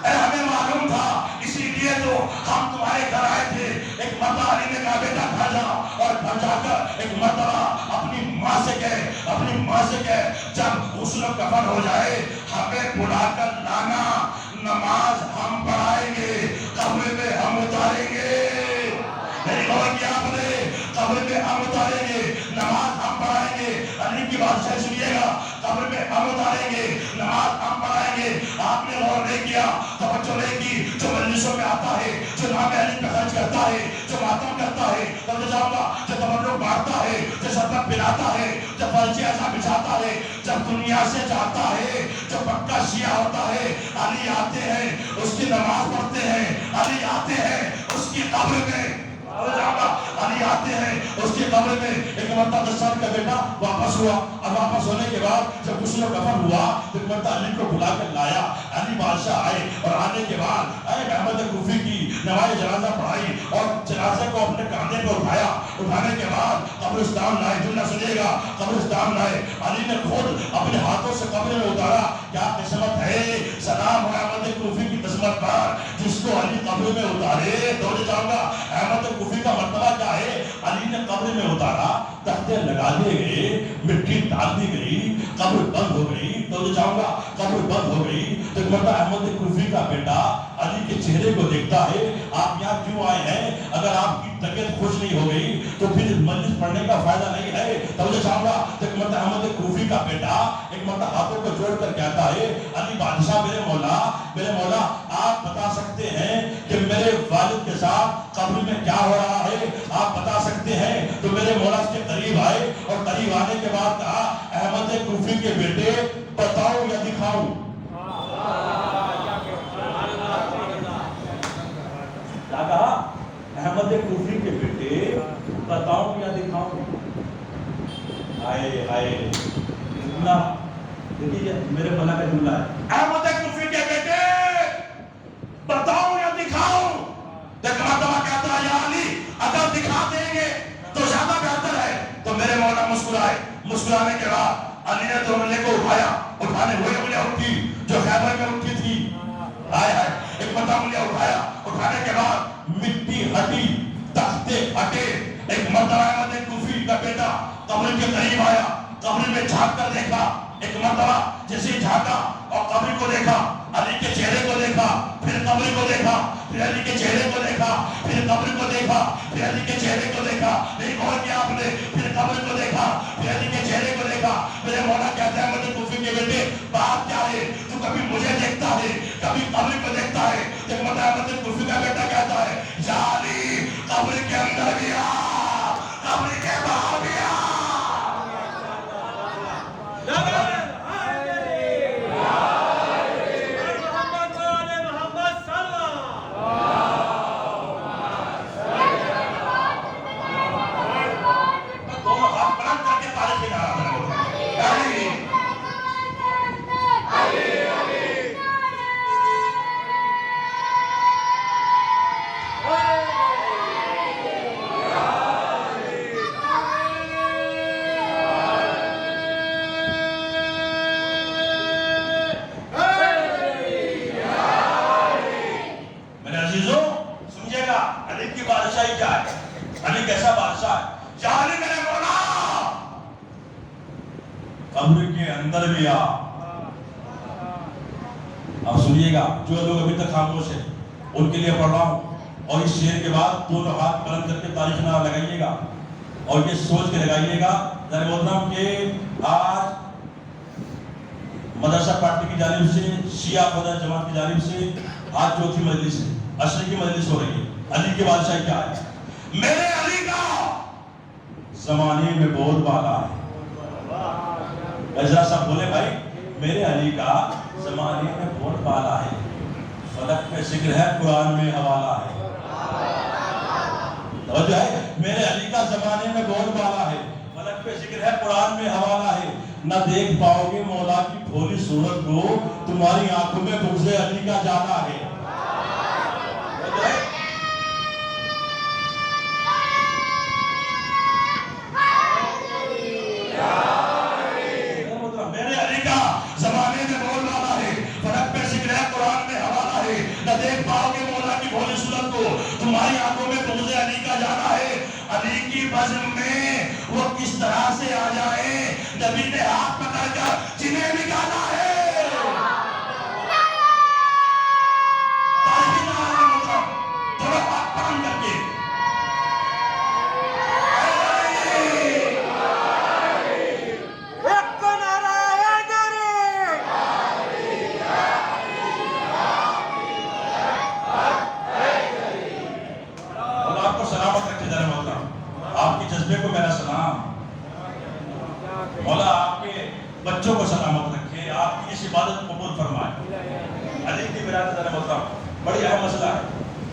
ہمیں معلوم تھا اسی لیے تو ہم تمہارے گھر آئے تھے. ایک مرتبہ علی نے کہا بیٹا گھر جا، اور گھر جا کر ایک مرتبہ اپنی ماں سے کہے جب غسل و کفن ہو جائے ہمیں بلا کر لانا، نماز ہم پڑھائیں گے، قبر میں ہم اتاریں گے. میری خبر کیا آپ نے؟ قبر میں ہم اتاریں گے، نماز ہم پڑھائیں گے. علی کی بادشاہ سنیے گا، قبر میں ہم اتاریں گے، نماز ہم پڑھائیں گے. آپ نے غور نہیں کیا، توجہ نہیں کی. جو مجلسوں میں آتا ہے، جو نام علی پہ خرچ کرتا ہے، جو ماتم کرتا ہے، توجہ جاؤں گا، جو تبرک بانٹتا ہے، جو شربت پلاتا ہے، جو فرش اعضا بچھاتا ہے، جب دنیا سے جاتا ہے، جو پکا شیعہ ہوتا ہے، علی آتے ہیں اس کی نماز پڑھتے ہیں، علی آتے ہیں اس کی قبر میں، علی آتے ہیں اس کی قبر میں. ایک مرتبہ 10 سال کا بیٹا واپس ہوا اور واپس ہونے کے بعد جب غسل و کفن ہوا تو ایک مرتبہ علی کو بلا کر لایا. علی بادشاہ آئے اور آنے کے بعد احمد کوفی کی نماز جنازہ پڑھائی اور جنازے کو اپنے کاندھے پہ اٹھایا. اٹھانے کے بعد قبرستان لائے. جو نہ سنیے گا, قبرستان لائے. علی نے خود اپنے ہاتھوں سے قبر میں اتارا. کیا قسمت ہے, سلام احمد کوفی کی قسمت پر جس کو علی قبر میں اتارے. توجہ چاہوں گا, احمد کوفی کا مرتبہ کیا ہے. علی نے قبر میں اتارا, تختے لگا دیے گئے, مٹی ڈال دی گئی, قبر بند ہو گئی. توجہ چاہوں گا, قبر بند ہو گئی. تو ایک مرتبہ احمد کوفی کا بیٹا علی کے چہرے کو دیکھتا ہے. آپ یہاں کیوں آئے ہیں؟ اگر آپ کی طبیعت خوش نہیں ہو گئی تو پھر مجلس پڑھنے کا فائدہ نہیں ہے. توجہ چاہوں گا, تو ایک مرتبہ احمد کوفی کا بیٹا ایک مرتبہ ہاتھوں کو جوڑ کر کہتا ہے, علی بادشاہ, میرے مولا, آپ بتا سکتے ہیں کہ میرے والد کے ساتھ قبر میں کیا ہو رہا ہے؟ آپ بتا سکتے ہیں؟ تو میرے مولا اس کے قریب آئے اور قریب آنے کے بعد کہا, احمد کوفی کے بیٹے, بتاؤں یا دکھاؤں؟ کیا کہا؟ احمد کوفی کے بیٹے, بتاؤں یا دکھاؤں؟ آئے اتنا دیکھیے میرے مولا کا جملہ ہے, احمد کوفی کے بیٹے, بتاؤں یا دکھاؤں؟ ایک مرتبہ کہتا ہے, یا علی, اگر دکھا دیں گے تو زیادہ بہتر ہے. تو میرے مولا مسکرائے. مسکرانے کے بعد علی نے تو انگلی کو اٹھایا. اٹھانے ہوئے انگلیاں اٹھی جو خیبر میں اٹھی تھی. ایک مرتبہ انگلیاں اٹھایا. اٹھانے کے بعد مٹی ہٹی, تختے ہٹے. ایک مرتبہ احمد کوفی کا بیٹا قبر کے قریب آیا. قبر میں جھانک کر دیکھا. ایک مرتبہ جیسے جھانکا اور قبر کو دیکھا, علی کے چہرے کو دیکھا, پھر قبر کو دیکھا, پھر علی کے چہرے کو دیکھا, پھر قبر کو دیکھا, پھر علی کے چہرے کو دیکھا. نہیں غور کیا آپ نے؟ پھر قبر کو دیکھا, پھر علی کے چہرے کو دیکھا. میرے مولا کہتا ہے, احمد کوفی کے بیٹے, بات کیا ہے؟ تو کبھی مجھے دیکھتا ہے, کبھی قبر کو دیکھتا ہے. ایک مرتبہ احمد کوفی کا بیٹا کہتا ہے, یا علی, قبر کے اندر بھی آ, قبر کے باہر بھی آ. قبر کے اندر بھی آ. اب سنیے گا, جو لوگ ابھی تک خاموش ہیں ان کے لیے پڑھ رہا ہوں, اور اس شعر کے بعد دونوں ہاتھ بلند کر کے تاریخ نام لگائیے گا اور یہ سوچ کے لگائیے گا ذرا محترم کہ آج مدرسہ پارٹی کی جانب سے, شیعہ خدا جماعت کی جانب سے آج چوتھی مجلس ہے, عشر کی مجلس ہو رہی ہے. علی کی بادشاہی کیا ہے؟ میرے علی کا زمانے میں بہت بالا ہے. ایسا سب بولے بھائی, میرے علی کا زمانے میں بہت بالا ہے. فلک پہ ذکر ہے, قرآن میں حوالہ ہے. توجہ ہے, میرے علی کا زمانے میں بہت بالا ہے. فلک پہ ذکر ہے, قرآن میں حوالہ ہے. نہ دیکھ پاؤ گے مولا کی بھولی صورت کو, تمہاری آنکھوں میں بغض علی کا جانا ہے. دیکھ پاؤ گے مولا کی بھولی صورت کو, تمہاری آنکھوں میں بغض علی کا جانا ہے. علی کی بزم میں وہ کس طرح سے آ جائے, نبی نے ہاتھ پکڑ کر جنہیں نکالا ہے. تھوڑا ہاتھ پکڑ کر کے جذبے کو میرا سلام. مولا آپ کے بچوں کو سلامت رکھے, آپ کی اس عبادت قبول فرمائے. علی کی ولایت ذرا محترم بڑی اہم مسئلہ ہے.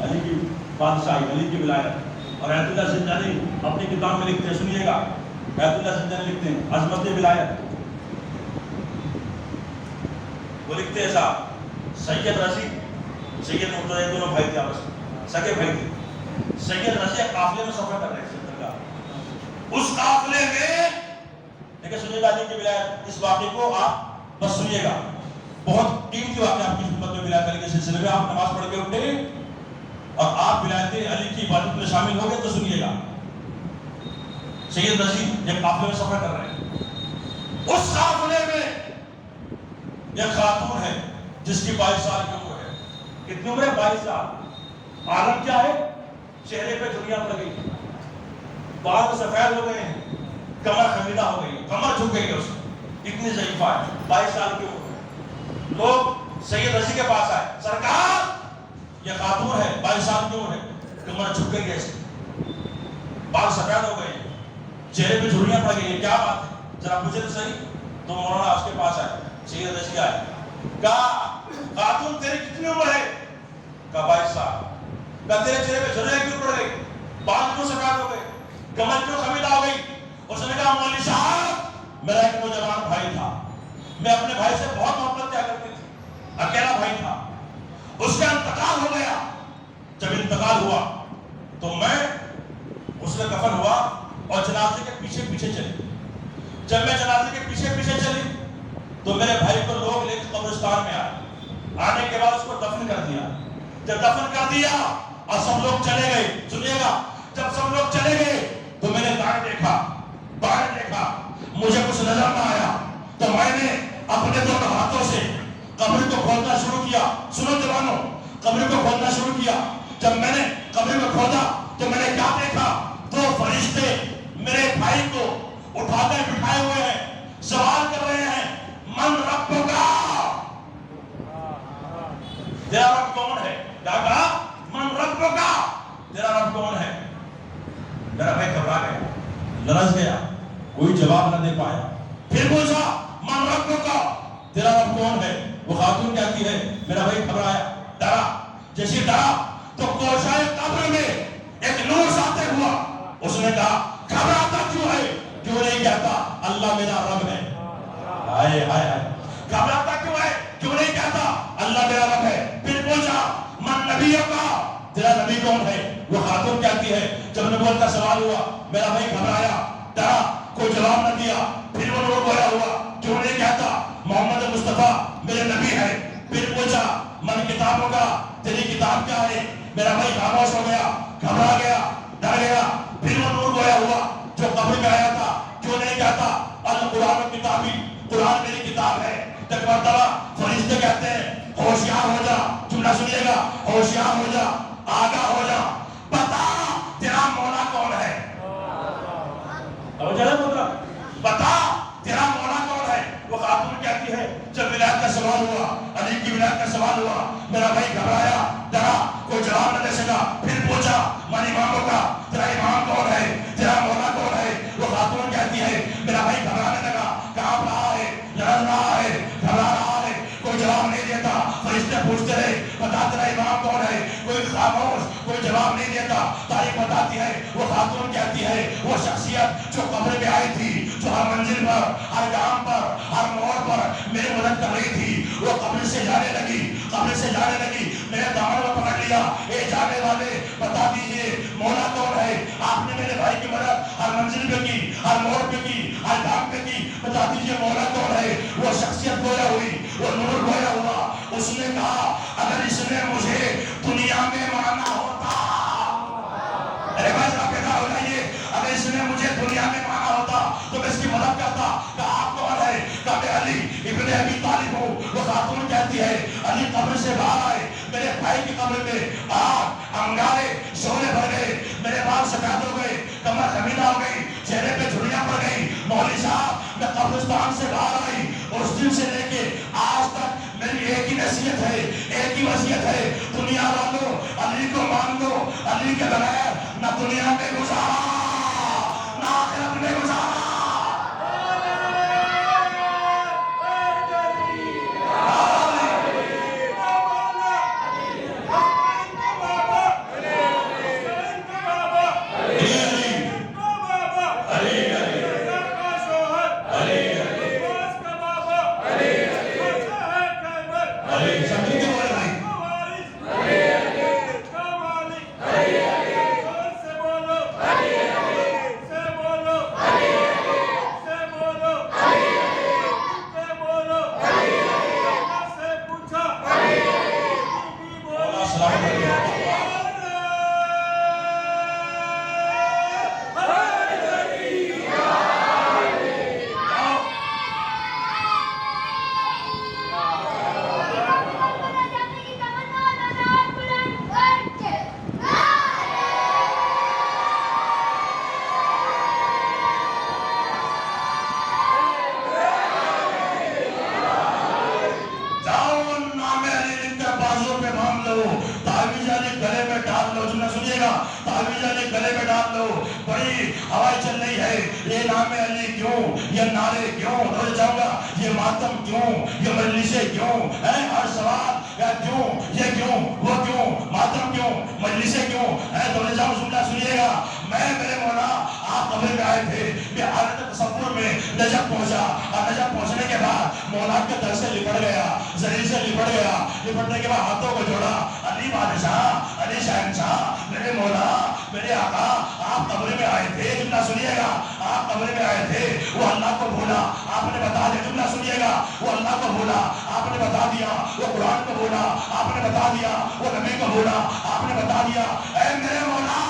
علی کی بادشاہی, علی کی ولایت. اور ایت اللہ زنجانی اپنی کتاب میں لکھتے ہیں, سنیے گا, ایت اللہ زنجانی لکھتے ہیں عظمت ولایت. وہ لکھتے ہیں صاحب, سید رضی, سید مرتضی, دونوں بھائی تھے آپس میں. سگے بھائی تھے. سید رضی قافلے میں سفر کر رہے تھے. اس قافلے میں دیکھیں سنیے گا علی کی ولایت. اس واقعے کو آپ بس سنیے گا, بہت قیمتی واقعہ آپ کی خدمت میں ولایت علی کے سلسلے میں. آپ نماز پڑھ کے اٹھے اور آپ ولایت علی کی عبادت میں شامل ہو گئے تو سنیے گا. سید رضی ایک قافلے میں سفر کر رہے ہیں. اس قافلے میں ایک خاتون ہے جس کی 22 سال کی عمر ہے. کتنی عمر ہے؟ 22 سال. عالم کیا ہے؟ چہرے پہ جھریاں پڑ گئی, بال سفید ہو گئے ہیں, کمر خمیدہ ہو گئی, کمر جھک گئی ہے اس کی, اتنی ضعیفہ ہے, 22 سال کی عمر ہے. لوگ سید رضی کے پاس آئے, سرکار یہ خاتون ہے 22 سال کی عمر ہے, کمر جھک گئی ہے, بال سفید ہو گئے, چہرے پہ جھریاں پڑ گئی ہیں, کیا بات ہے ذرا پوچھے تو صحیح. تو مولانا اس کے پاس آئے, سید رضی آئے, کہا خاتون تیری کتنی عمر ہے؟ کہا 22 سال. کہا تیرے چہرے پہ جھریاں کیوں پڑ گئی, بال کیوں سفید ہو گئے, کمر کیوں خمیدہ ہو گئی؟ اس نے کہا مولوی صاحب میرا ایک نوجوان بھائی تھا, میں اپنے بھائی سے بہت محبت کیا کرتی تھی, اکیلا بھائی تھا, اس کا انتقال ہو گیا. جب انتقال ہوا تو میں اس میں کفن ہوا اور جنازے کے پیچھے پیچھے چلی. جب میں جنازے کے پیچھے پیچھے چلی تو میرے بھائی کو لوگ لے کے قبرستان میں آئے. آنے کے بعد اس کو دفن کر دیا. جب دفن کر دیا اور سب لوگ چلے گئے, سنیے گا, جب سب لوگ چلے گئے تو میں نے دائیں دیکھا, بائیں دیکھا, مجھے کچھ نظر نہ آیا. تو میں نے اپنے دونوں ہاتھوں سے قبر کو کھولنا شروع کیا. سنو جوانوں, قبر کو کھولنا شروع کیا. جب میں نے قبر کو کھولا تو میں نے کیا دیکھا, 2 فرشتے میرے بھائی کو اٹھا کر بٹھائے ہوئے ہیں, سوال کر رہے ہیں من ربک, تیرا رب کون ہے؟ کیا کہا؟ من ربک, تیرا رب کون ہے؟ میرا بھائی گھبرا گیا, لرز گیا, کوئی جواب نہ دے پایا. پھر پوچھا من ربک, تیرا رب کون ہے؟ وہ خاتون کہتی ہے میرا بھائی گھبرایا, ڈرا. جیسے ڈرا تو کوشائے قبر میں ایک نور ساطع ہوا. اس نے کہا گھبراتا کیوں ہے, کیوں نہیں کہتا اللہ میرا رب ہے؟ ہائے ہائے ہائے, گھبراتا کیوں ہے, کیوں نہیں کہتا اللہ میرا رب ہے؟ پھر پوچھا من نبیک, تیرا نبی کون ہے؟ وہ خاتون کہتی ہے جب نبوت کا سوال ہوا میرا بھائی گھبرایا, ڈرا, کوئی جواب نہ دیا. پھر وہ نور گویا ہوا, کیوں نہیں کہتا محمد مصطفیٰ میرے نبی ہے؟ پھر پوچھا من کتابوں کا, تیری کتاب کیا ہے؟ میرا بھائی خاموش ہو گیا, گھبرا گیا, ڈر گیا. پھر وہ نور گویا ہوا جو قبر میں آیا تھا, کیوں نہیں کہتا القرآن کتابی, قرآن میری کتاب ہے. ایک مرتبہ فرشتے کہتے ہیں ہوشیار ہو جا, جملہ سنیے گا, ہوشیار ہو جا, آگاہ ہو جا, بتا تیرا مولا کون ہے. بتا تیرا مولا کون ہے. وہ خاتون کہتی ہے جب ولایت کا سوال ہوا, علی کی ولایت کا سوال ہوا, میرا بھائی گھبرایا, ڈرا, کوئی جواب نہ دے سکا. پھر پوچھا من اماموں کا, تیرا امام کون ہے, تیرا مولا کون ہے. وہ خاتون کہتی ہے میرا بھائی گھبرانے لگا, کانپ رہا ہے, لرز رہا ہے, گھبرا رہا ہے, کوئی جواب نہیں دیتا. فرشتے پوچھتے رہے بتا تیرا امام کون ہے, کوئی خاموش, کوئی جواب نہیں دیتا. تاریخ بتاتی ہے وہ خاتون کہتی ہے وہ شخصیت جو قبر میں آئی تھی, جو ہر منزل پر, ہر گام پر, ہر موڑ پر میری مدد کر رہی تھی, وہ قبر سے جانے لگی, قبر سے جانے لگی, میرے دامن کو پکڑ لیا, اے جانے والے بتا دیجئے مولا کون ہے. آپ نے میرے بھائی کی مدد ہر منزل پہ کی, ہر موڑ پہ کی, ہر گام پہ کی, بتا دیجئے مولا کون ہے. وہ شخصیت گویا ہوئی, وہ نور گویا ہوا. اس نے کہا اگر اس نے مجھے دنیا میں مانا ہوتا, ارے بھائی صاحب پیدا ہو جائیے, اگر اس نے مجھے دنیا میں مانا ہوتا تو میں اس کی مدد کرتا. کہا آپ کون ہے؟ کہا میں علی ابن ابی طالب ہوں. وہ خاتون کہتی ہے علی قبر سے باہر آئے, میرے بھائی کی قبر میں آگ, انگارے, شعلے بھر گئے, میرے بال سفید ہو گئے, کمر خمیدہ ہو گئی, چہرے پہ جھریاں پڑ گئی. مولوی صاحب میں قبرستان سے باہر آئی, اس دن سے لے کے آج تک میری ایک ہی نصیحت ہے, ایک ہی وصیت ہے, دنیا والوں علی کو مان لو, علی کے بغیر نہ دنیا میں گزارا نہ آخرت میں گزارا. گا تعویذ علی گلے میں ڈال دو، بڑی ہوائیں چل رہی ہے، یہ نام علی کیوں، یہ نعرے کیوں، روز جاؤں گا یہ ماتم کیوں، یہ مجلسیں کیوں، ہر سوال کیوں، یہ کیوں، وہ کیوں، ماتم کیوں، مجلسیں کیوں، روز جاؤں سنیے گا میں میرے مولا آپ قبر میں آئے تھے، میں حالت تصور میں نجف پہنچا، اور نجف پہنچنے کے بعد مولا کے در سے لپٹ گیا، زمین سے لپٹ گیا، لپٹنے کے بعد ہاتھوں کو جوڑا، علی بادشاہ، علی شہنشاہ، میرے مولا، میرے آقا آپ قبر میں آئے تھے، جملہ سنیے گا آپ قبر میں آئے تھے، وہ اللہ کو بھولا، آپ نے بتا دیا، جملہ سنیے گا وہ اللہ کو بھولا، آپ نے بتا دیا، وہ قرآن کو بھولا، آپ نے بتا دیا، وہ نبی کو بھولا، آپ نے بتا دیا، اے میرے مولا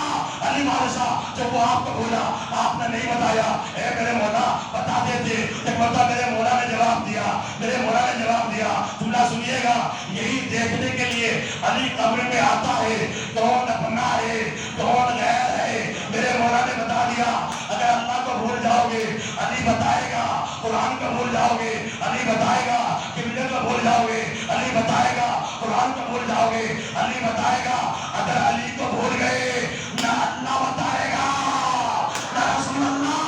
علی بادشاہ جب وہ آپ کو بھولا آپ نے نہیں بتایا، اے میرے مولا بتا دیتے، ایک مرتبہ میرے مولا نے جواب دیا، میرے مولا نے جواب دیا، جملہ سنیے گا یہی دیکھنے کے لیے علی قبر میں آتا ہے کون اپنا ہے کون غیر ہے، میرے مولا نے بتا دیا اگر اللہ کو بھول جاؤ گے علی بتائے گا، قرآن کو بھول جاؤ گے علی بتائے گا، قبلے کو بھول جاؤ گے علی بتائے گا، قرآن کو بھول جاؤ گے علی بتائے گا، اگر علی کو بھول گئے نہ اللہ بتائے گا نہ رسول اللہ۔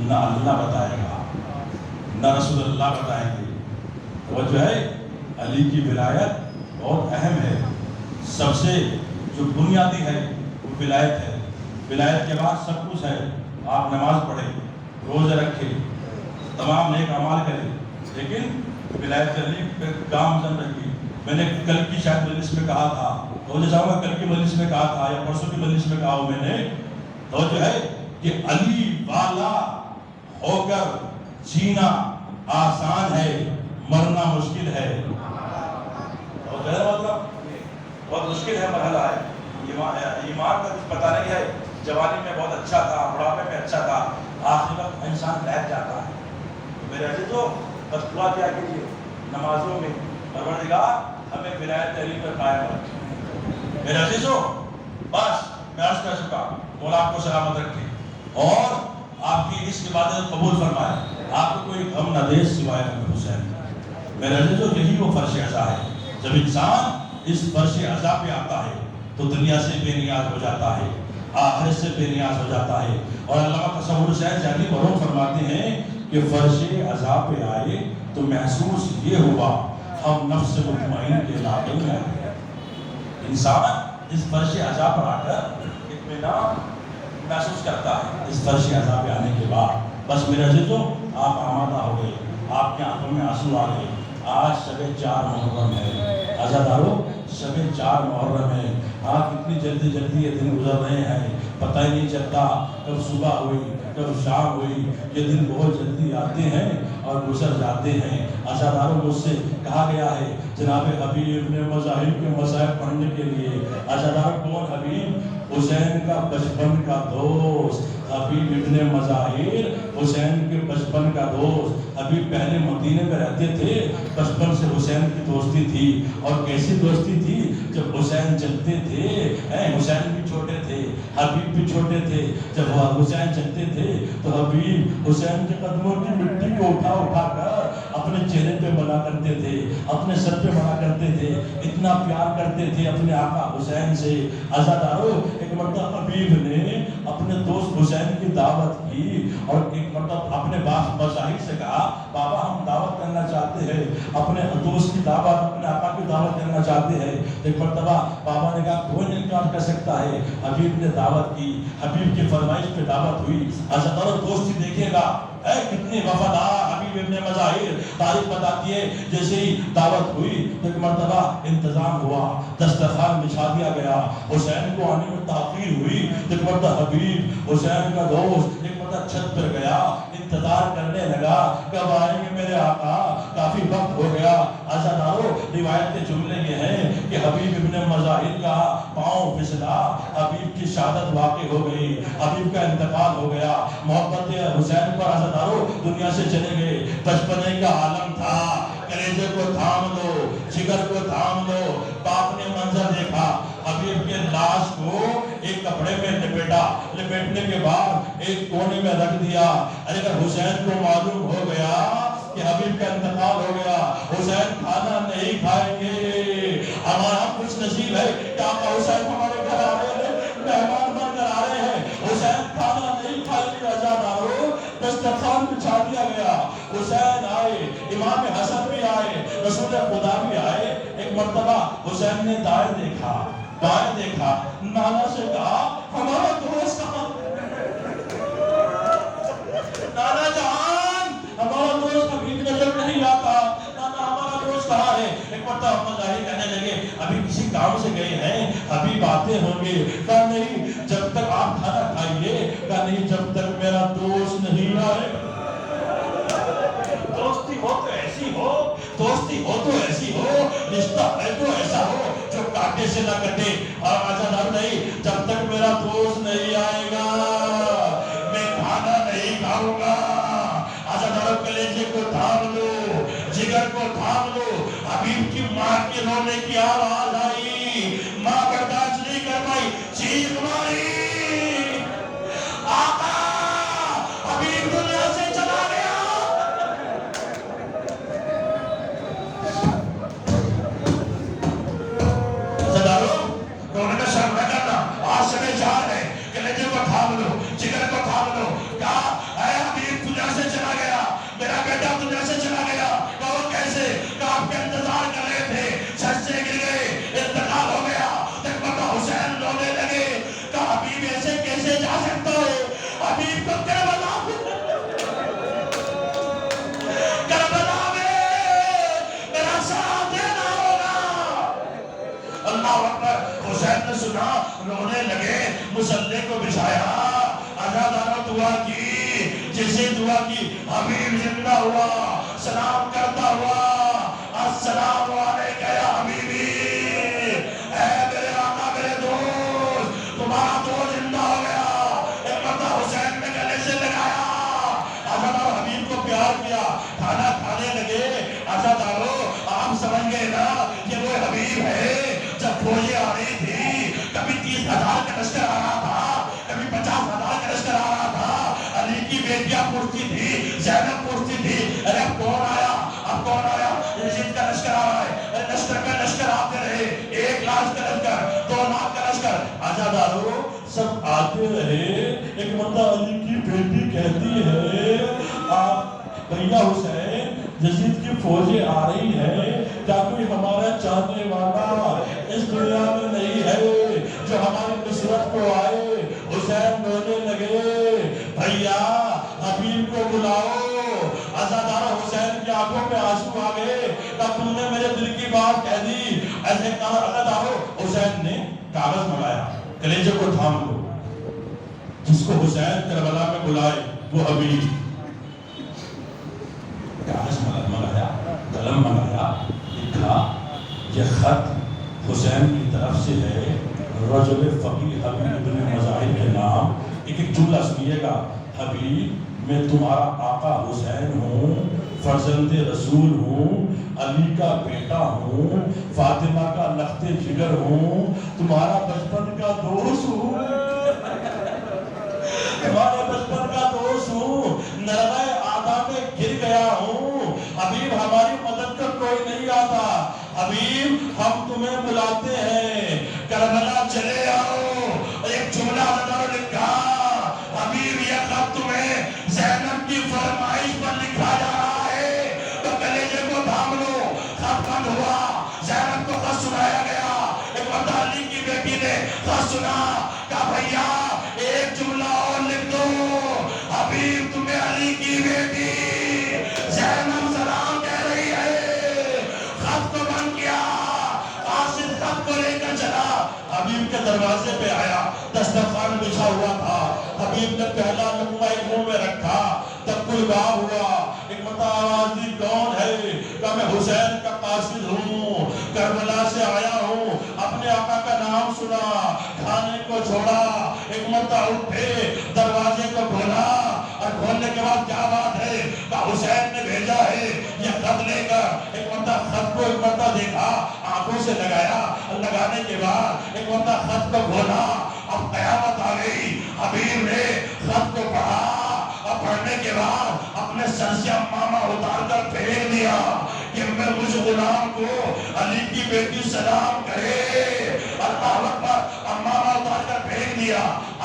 نہ اللہ بتائے گا نہ رسول اللہ بتائیں گے، وہ جو ہے علی کی ولایت بہت اہم ہے، سب سے جو بنیادی ہے وہ ولایت ہے، ولایت کے بعد سب کچھ ہے، آپ نماز پڑھیں، روزہ رکھیں، تمام نیک اعمال کریں، لیکن ولایت علی پہ کام چل رہی۔ میں نے کل کی شاید مجلس میں کہا تھا، تو جاؤں گا کل کی مجلس میں کہا تھا یا پرسوں کی مجلس میں کہا ہوں میں نے، تو جو ہے کہ علی والا ہو کر جینا آسان ہے، مرنا مشکل ہے، مطلب بہت مشکل ہے، مرحلہ ہے، ایمان کا کچھ پتہ نہیں ہے، جوانی میں بہت اچھا تھا، بڑھاپے میں اچھا تھا، آخر وقت انسان بیٹھ جاتا ہے۔ میرے عزیزو بس دعا کیا کیجیے نمازوں میں، پروردگار ہمیں ولایت علی پر قائم رکھے۔ میرے عزیزو بس میں عرض کر چکا، مولا آپ کو سلامت رکھے اور آپ کی اس عبادت قبول فرمائے، آپ کو کوئی غم نہ دے سوائے امام حسین۔ میرے عزیزو یہی وہ فرش عزا ہے، جب انسان اس فرش عزا پہ آتا ہے تو دنیا سے بے نیاز ہو جاتا ہے، آخرت سے بے نیاز ہو جاتا ہے، اور علامہ تصور حسین زیدی مرحوم فرماتے ہیں کہ فرش عزا پہ آئے تو محسوس یہ ہوا ہم نفس مطمئن کے علاقے میں آئے۔ انسان اس فرش عزا پر آ کر اطمینان محسوس کرتا ہے اس فرش عزا پہ آنے کے بعد۔ بس میرے عزیزو آپ آمادہ ہو گئے، آپ کے آنکھوں میں آنسو آ گئے، آج شب 4 محرم ہے، عزادارو شب 4 محرم ہے، کتنی جلدی جلدی یہ دن گزر رہے ہیں، پتہ ہی نہیں چلتا کب صبح ہوئی کب شام ہوئی، یہ دن بہت جلدی آتے ہیں اور گزر جاتے ہیں۔ عزادارو مجھ سے کہا گیا ہے جناب حبیب نے مذاہب کے مذاہب پڑھنے کے لیے، عزادارو کون حبیب؟ حسین کا بچپن کا دوست حبیب ابن مظاہر، حسین کے بچپن کا دوست۔ حبیب پہلے مدینے میں رہتے تھے، بچپن سے حسین کی دوستی تھی، اور کیسی دوستی تھی؟ جب حسین چلتے تھے، حسین بھی چھوٹے تھے، حبیب بھی چھوٹے تھے، جب حسین چلتے تھے تو حبیب حسین کے قدموں کی مٹی کو اٹھا اٹھا کر اپنے چہرے پہ ملا کرتے تھے، اپنے سر پہ ملا کرتے تھے، اتنا پیار کرتے تھے اپنے آقا حسین سے۔ عزادارو ایک مرتبہ حبیب نے اپنے دوست حسین کی دعوت کی، اور ایک مرتبہ اپنے مظاہر سے کہا بابا ہم دعوت کرنا چاہتے ہیں، اپنے دوست کی دعوت، اپنے آقا کی دعوت کرنا چاہتے ہیں۔ ایک مرتبہ بابا نے کہا کوئی انکار کر سکتا ہے، حبیب نے دعوت کی، حبیب کی فرمائش پہ دعوت ہوئی۔ عزادارو دوستی دیکھے گا کتنی وفادار حبیب ابن مظاہر، تاریخ بتاتی ہے جیسے ہی دعوت ہوئی ایک مرتبہ انتظام ہوا، دسترخوان بچھا دیا گیا، حسین کو آنے میں تاخیر ہوئی، ایک مرتبہ حبیب حسین کا دوست ایک مرتبہ چھت پر گیا، انتظار کرنے لگا کب آئیں گے میرے آقا، کافی وقت ہو گیا۔ عزادارو روایت کے جملے یہ ہیں مجاہد کا پاؤں پھسلا، حبیب کی شہادت واقع ہو گئی، حبیب کا انتقال ہو گیا، محبت حسین پر عزادارو دنیا سے چلے گئے۔ بچپنے کا عالم تھا، کلیجے کو تھام لو، جگر کو تھام لو۔ باپ نے منظر دیکھا، حبیب کے لاش کو ایک کپڑے میں لپیٹا، لپیٹنے کے بعد ایک کونے میں رکھ دیا۔ اگر حسین کو معلوم ہو گیا کہ حبیب کا انتقال ہو گیا، حسین کھانا نہیں کھائیں گے۔ ہمارا خوش نصیب ہے کہ آقا حسین ہمارے گھر آ رہے ہیں، مہمان بن کر آ رہے ہیں۔ حسین کھانا نہیں کھائیں گے، عزادارو دسترخوان بچھا دیا گیا۔ حسین آئے، امام حسن بھی آئے، رسول خدا بھی آئے۔ ایک مرتبہ حسین نے دائیں دیکھا، بائیں دیکھا، نانا سے کہا ہمارا دوست کہاں؟ نانا جہان ہمارا دوست ابھی نظر نہیں آتا، نانا ہمارا دوست کہاں ہے؟ ایک مرتبہ مظاہر کہنے لگے ابھی کسی کام سے گئے ہیں، ابھی باتیں ہوں گے۔ کہا نہیں، جب تک آپ کھانا کھائیے، کہا نہیں جب تک میرا دوست نہیں آئے۔ دوستی ہو تو ایسی ہو، دوستی ہو تو ایسی ہو، رشتہ ہے تو ایسا ہو جو کاٹے سے نہ کٹے۔ اور عزادار نہیں، جب تک میرا دوست نہیں آئے گا میں کھانا نہیں کھاؤں گا۔ عزاداروں کلیجے کو تھام لو، جگر کو تھام لو۔ حبیب کی ماں کے رونے کی آواز آئی، ماں برداشت نہیں کر پائی، چیخ ماری، آقا حبیب دنیا سے چلا گیا۔ رونے کا شرم نہ کرنا، آج سے جان ہے، کلیجے کو تھام لو، جگر کو تھام لو۔ کہا اے حبیب دنیا سے چلا گیا، میرا بیٹا دنیا سے چلا گیا۔ کہا وہ کیسے؟ کہا آپ کا انتظار کر رہے تھے، چھت سے گر گئے، انتقال ہو گیا۔ تک حسین رونے لگے، کہا حبیب ایسے کیسے جا سکتا ہے؟ حبیب کو کربلا میں میرا ساتھ دینا ہوگا۔ اللہ اکبر۔ حسین نے سنا، رونے لگے، مصلی کو بچھایا، عزاداروں دعا کی، جیسے دعا کی حبیب زندہ ہوا، سلام کرتا ہوا، السلام علیکہ یا حبیبی، اے میرے آقا میرے دوست، تمہارا دوست زندہ ہو گیا۔ ایک مرتبہ حسین نے گلے سے لگایا، عزاداروں حبیب کو پیار کیا، کھانا کھانے لگے۔ عزاداروں آپ سمجھ گئے نا کہ وہ حبیب ہے۔ جب فوجیں آ رہی تھی، کبھی 30,000 کا لشکر آ رہا تھا، کبھی 50,000 کا لشکر آ رہا تھا۔ علی کی بیٹیاں پوچھتی تھی، زینب پوچھتی تھی، ارے اب کون آیا، اب کون آیا؟ یزید کا لشکر آ رہا ہے۔ ارے لشکر میں لشکر آتے رہے، 1 لاکھ کا لشکر، 2 لاکھ کا لشکر۔ عزاداروں سب آتے رہے۔ ایک مرتبہ علی کی بیٹی کہتی ہے، بھیا حسین یزید کی فوجیں آ رہی ہیں، کیا کوئی ہمارا چاہنے والا اس دنیا میں نہیں ہے جو ہماری نصرت کو آئے؟ حسین رونے لگے، بھیا حبیب کو بلاؤ۔ عزاداروں حسین کی آنکھوں میں آنسو آ گئے، کہا تم نے میرے دل کی بات کہہ دی۔ ایسے کہا عزاداروں حسین نے کاغذ منگایا، کلیجے کو تھام لو، جس کو حسین کربلا میں بلائے وہ حبیب۔ کاغذ منگایا، قلم منگایا، لکھا یہ خط حسین کی طرف سے ہے، رجل فقیہ حبیب بن مظاہر کے نام۔ ایک جملہ سنیے گا، حبیب میں تمہارا آقا حسین ہوں، فرزند رسول ہوں، علی کا بیٹا ہوں، فاطمہ کا لخت جگر ہوں، تمہارا بچپن کا دوست ہوں، تمہارے بچپن کا دوست ہوں، نرغہ آدھا میں گر گیا ہوں۔ حبیب ہماری مدد کر کوئی نہیں آتا، حبیب ہم تمہیں بلاتے ہیں، کربلا چلے آؤ۔ ایک جملہ عزاداروں نے کہا، حبیب یہ خط تمہیں زینب کی فرمائش پر لکھا جا رہا ہے، تو کلیجے کو تھام لو۔ خط بند ہوا، زینب کو خط سنایا گیا۔ ایک مرتبہ علی کی بیٹی نے خط سنا، کہا بھیا ایک جملہ اور لکھ دو، حبیب تمہیں علی کی بیٹی زینب سلام کہہ رہی ہے۔ خط کو بند کیا، قاصد خط کو لے کر چلا، حبیب کے دروازے پہ آیا، دسترخوان بچھا ہوا تھا، حبیب نے پہلا لقمہ منہ میں رکھا، تب گلگاہ ہوا۔ ایک مرتبہ آواز دی کون ہے؟ کہ میں حسین کا قاصد ہوں، کربلا سے آیا ہوں، اپنے آقا کا سنا، کھانے کو چھوڑا، ایک مرتبہ اٹھے، دروازے کو کھولا، اور کھولنے کے بعد کیا بات ہے کہ حسین نے بھیجا ہے یہ خط لے کر۔ ایک مرتبہ خط کو ایک مرتبہ دیکھا، آنکھوں سے لگایا، لگانے کے بعد ایک مرتبہ خط کو کھولا، اب قیامت آ گئی۔ حبیب نے خط کو پڑھا، اور پڑھنے کے بعد اپنے سر سے امامہ اتار کر پھینک دیا کہ میں مجھ غلام کو علی کی بیٹی سلام کرے۔ اللہ اکبر، امامہ اتار کر پھینک دیا۔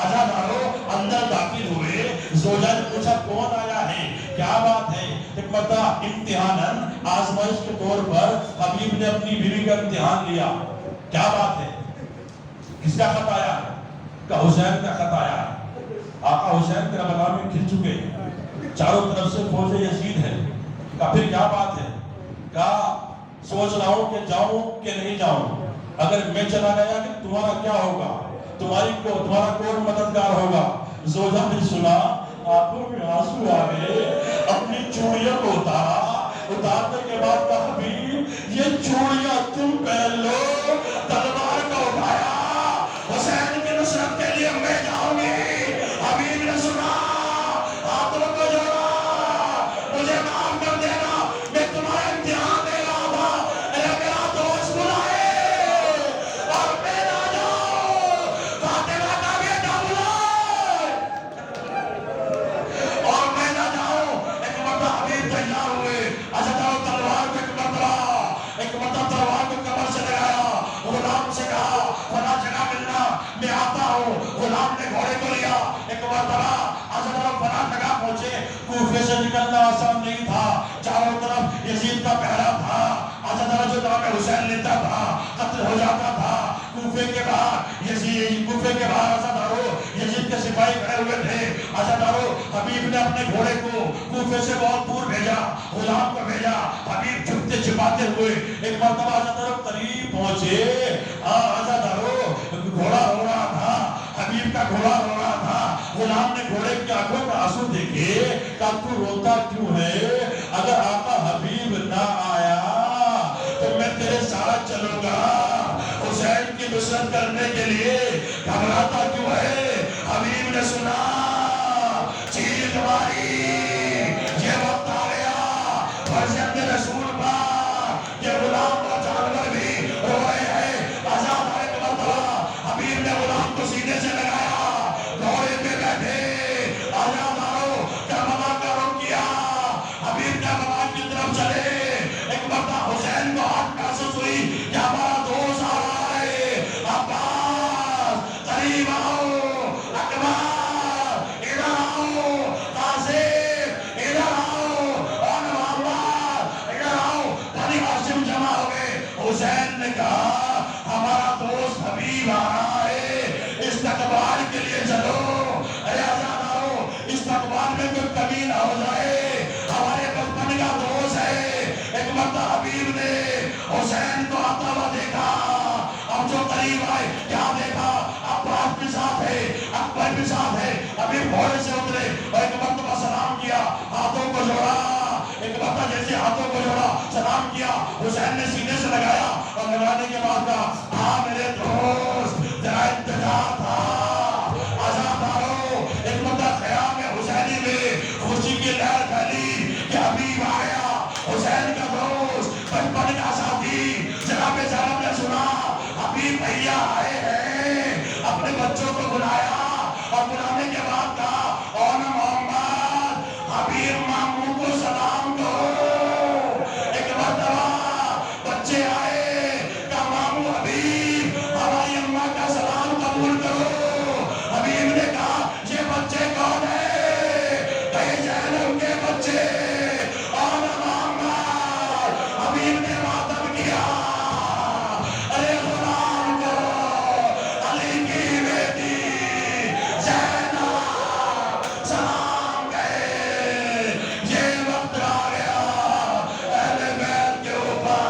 عزادارو اندر داخل ہوئے، زوجہ نے پوچھا کون آیا ہے، کیا بات ہے؟ ایک مرتبہ امتحاناً آزمائش کے طور پر حبیب نے اپنی بیوی کا امتحان لیا۔ کیا بات ہے؟ کس کا خط آیا؟ کہ حسین کا خط آیا۔ آقا حسین کربلا میں کھل چکے، چاروں طرف سے فوج یزید ہے۔ کہا پھر کیا بات ہے؟ کہا سوچ رہا ہوں کہ جاؤں کہ نہیں جاؤں، اگر میں چلا گیا کہ تمہارا کیا ہوگا، تمہارا کون مددگار ہوگا؟ زوجہ نے سنا، آنکھوں میں آنسو آ گئے، اپنی چوڑیوں کو اتارنے کے بعد کہا حبیب یہ چوڑیاں تم پہن لو۔ تلوار کو اٹھایا، حسین کی نصرت کے لیے میں جاؤں گی۔ حبیب نے سنا، ہاتھوں کو جوڑا، مجھے معاف کر دینا، میں تمہارا امتحان دے رہا تھا، میرا دوست بلائے اور میں نہ جاؤں، فاطمہ کا بیٹا بلائے اور میں نہ جاؤں۔ ایک مرتبہ حبیب تیار ہوئے، عزادارو تلوار کو ایک مرتبہ تلوار کو کمر سے لگایا، غلام سے کہا فلاں جگہ ملنا، میں آتا ہوں۔ غلام نے گھوڑے کو لیا، ایک مرتبہ عزادارو فلاں جگہ پہنچے۔ کوفے سے نکلنا آسان نہیں تھا، چاروں طرف یزید کا پہرا تھا، عزادارو جو نام حسین لیتا تھا قتل ہو جاتا تھا۔ کوفے کے باہر عزادارو یزید کے سپاہی کھڑے ہوئے تھے۔ عزادارو حبیب نے اپنے گھوڑے کو کوفے سے بہت دور بھیجا، غلام کو بھیجا، حبیب چھپتے چھپاتے ہوئے ایک مرتبہ عزادارو قریب پہنچے۔ عزادارو گھوڑا رو رہا تھا، حبیب کا گھوڑا رو رہا تھا۔ غلام نے گھوڑے کی آنکھوں میں آنسو دیکھے، کہا تو روتا کیوں ہے؟ اگر آقا حبیب نہ آیا تو میں تیرے ساتھ چلوں گا حسین کی نصرت کرنے کے لیے، گھبراتا کیوں ہے؟ حبیب نے سنا، چیخ ماری، یہ وقت آ گیا فرزند رسول پاک کہ غلام و جانور بھی رو رہے ہیں۔ آزاد آئے کے مرتبہ حبیب نے غلام کو سینے سے لگایا، گھوڑے پہ بیٹھے، آزاد آؤ کربلا کا رخ کیا، حبیب کربلا کی طرف چلے۔ ایک مرتبہ حسین کو ہاتھ محسوس ہوئی کہ ہمارا دوست آ رہا ہے، عباس قریب آؤ، اکبر ادھر آؤ، قاسم ادھر آؤ، اور محمد ادھر آؤ۔ بنی ہاشم جمع ہو گئے۔ حسین نے کہا ہمارا دوست حبیب آ رہا ہے، استقبال کے لیے چلو۔ اے عزادارو استقبال میں کوئی کمی نہ ہو جائے، ہمارے بچپن کا دوست ہے۔ ایک مرتبہ حبیب نے حسین کو آتا ہوا دیکھا، اب جو قریب آئے کیا دیکھا، عباس بھی ساتھ ہے، اکبر بھی ساتھ ہے۔ حبیب گھوڑے سے اترے اور ایک مرتبہ سلام کیا، ہاتھوں کو جوڑا، ایک مرتبہ جیسے ہاتھوں کو جوڑا سلام کیا، حسین نے سینے سے لگایا اور لگانے کے بعد کہا ہاں میرے دوست تیرا انتظار تھا۔ عزادارو ایک مرتبہ خیام حسینی میں خوشی کی لہر پھیلی کہ حبیب آیا، حسین کا دوست، بچپن کا ساتھی۔ جناب زینب نے سنا حبیب بھیا آئے ہیں، اپنے بچوں کو بلایا اور بلانے کے بعد کہا اون محمد حبیب ماموں کو سلام کرو۔ ایک مرتبہ بچے آئے، کہا ماموں حبیب ہماری اماں کا سلام قبول کرو۔ حبیب نے کہا یہ بچے کون ہیں؟ کہے زینب کے بچے۔ اون محمد حبیب نے ماتم کیا، ارے غلام کرو، علی کی بیٹی زینب سلام کہے، یہ وقت آ گیا اہل بیت کے اوپر۔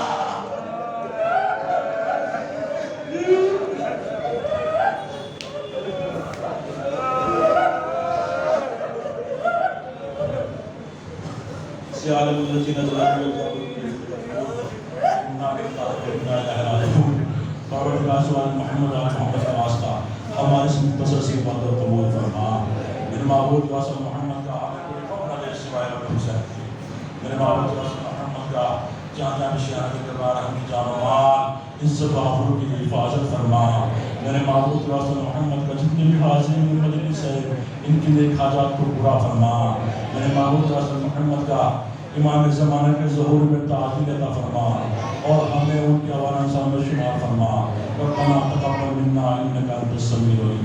سیال الذین ظلموا پروردگار سوال محمد آل محمد کا واسطہ ہمارے اس مختصر سی بات کو قبول فرما. میرے معبود واسطہ محمد کا ہمیں کوئی نہ دے سوائے رب حسین کی. میرے معبود واسطہ محمد کا جہاں جہاں بشیار کے دربار ہم کی جان و مال عزت و آبرو کی حفاظت فرما. میرے معبود واسطہ محمد کا جتنے بھی حاضرین مجلس ہے ان کی نیک حاجات کو پورا فرما. میرے معبود واسطہ محمد کا امام زمانہ کے ظہور میں تعظیم عطا فرما اور ہمیں ان کے حوالہ انسان میں شمار فرما. ربنا تقبل منا انک انت السمیع العلیم.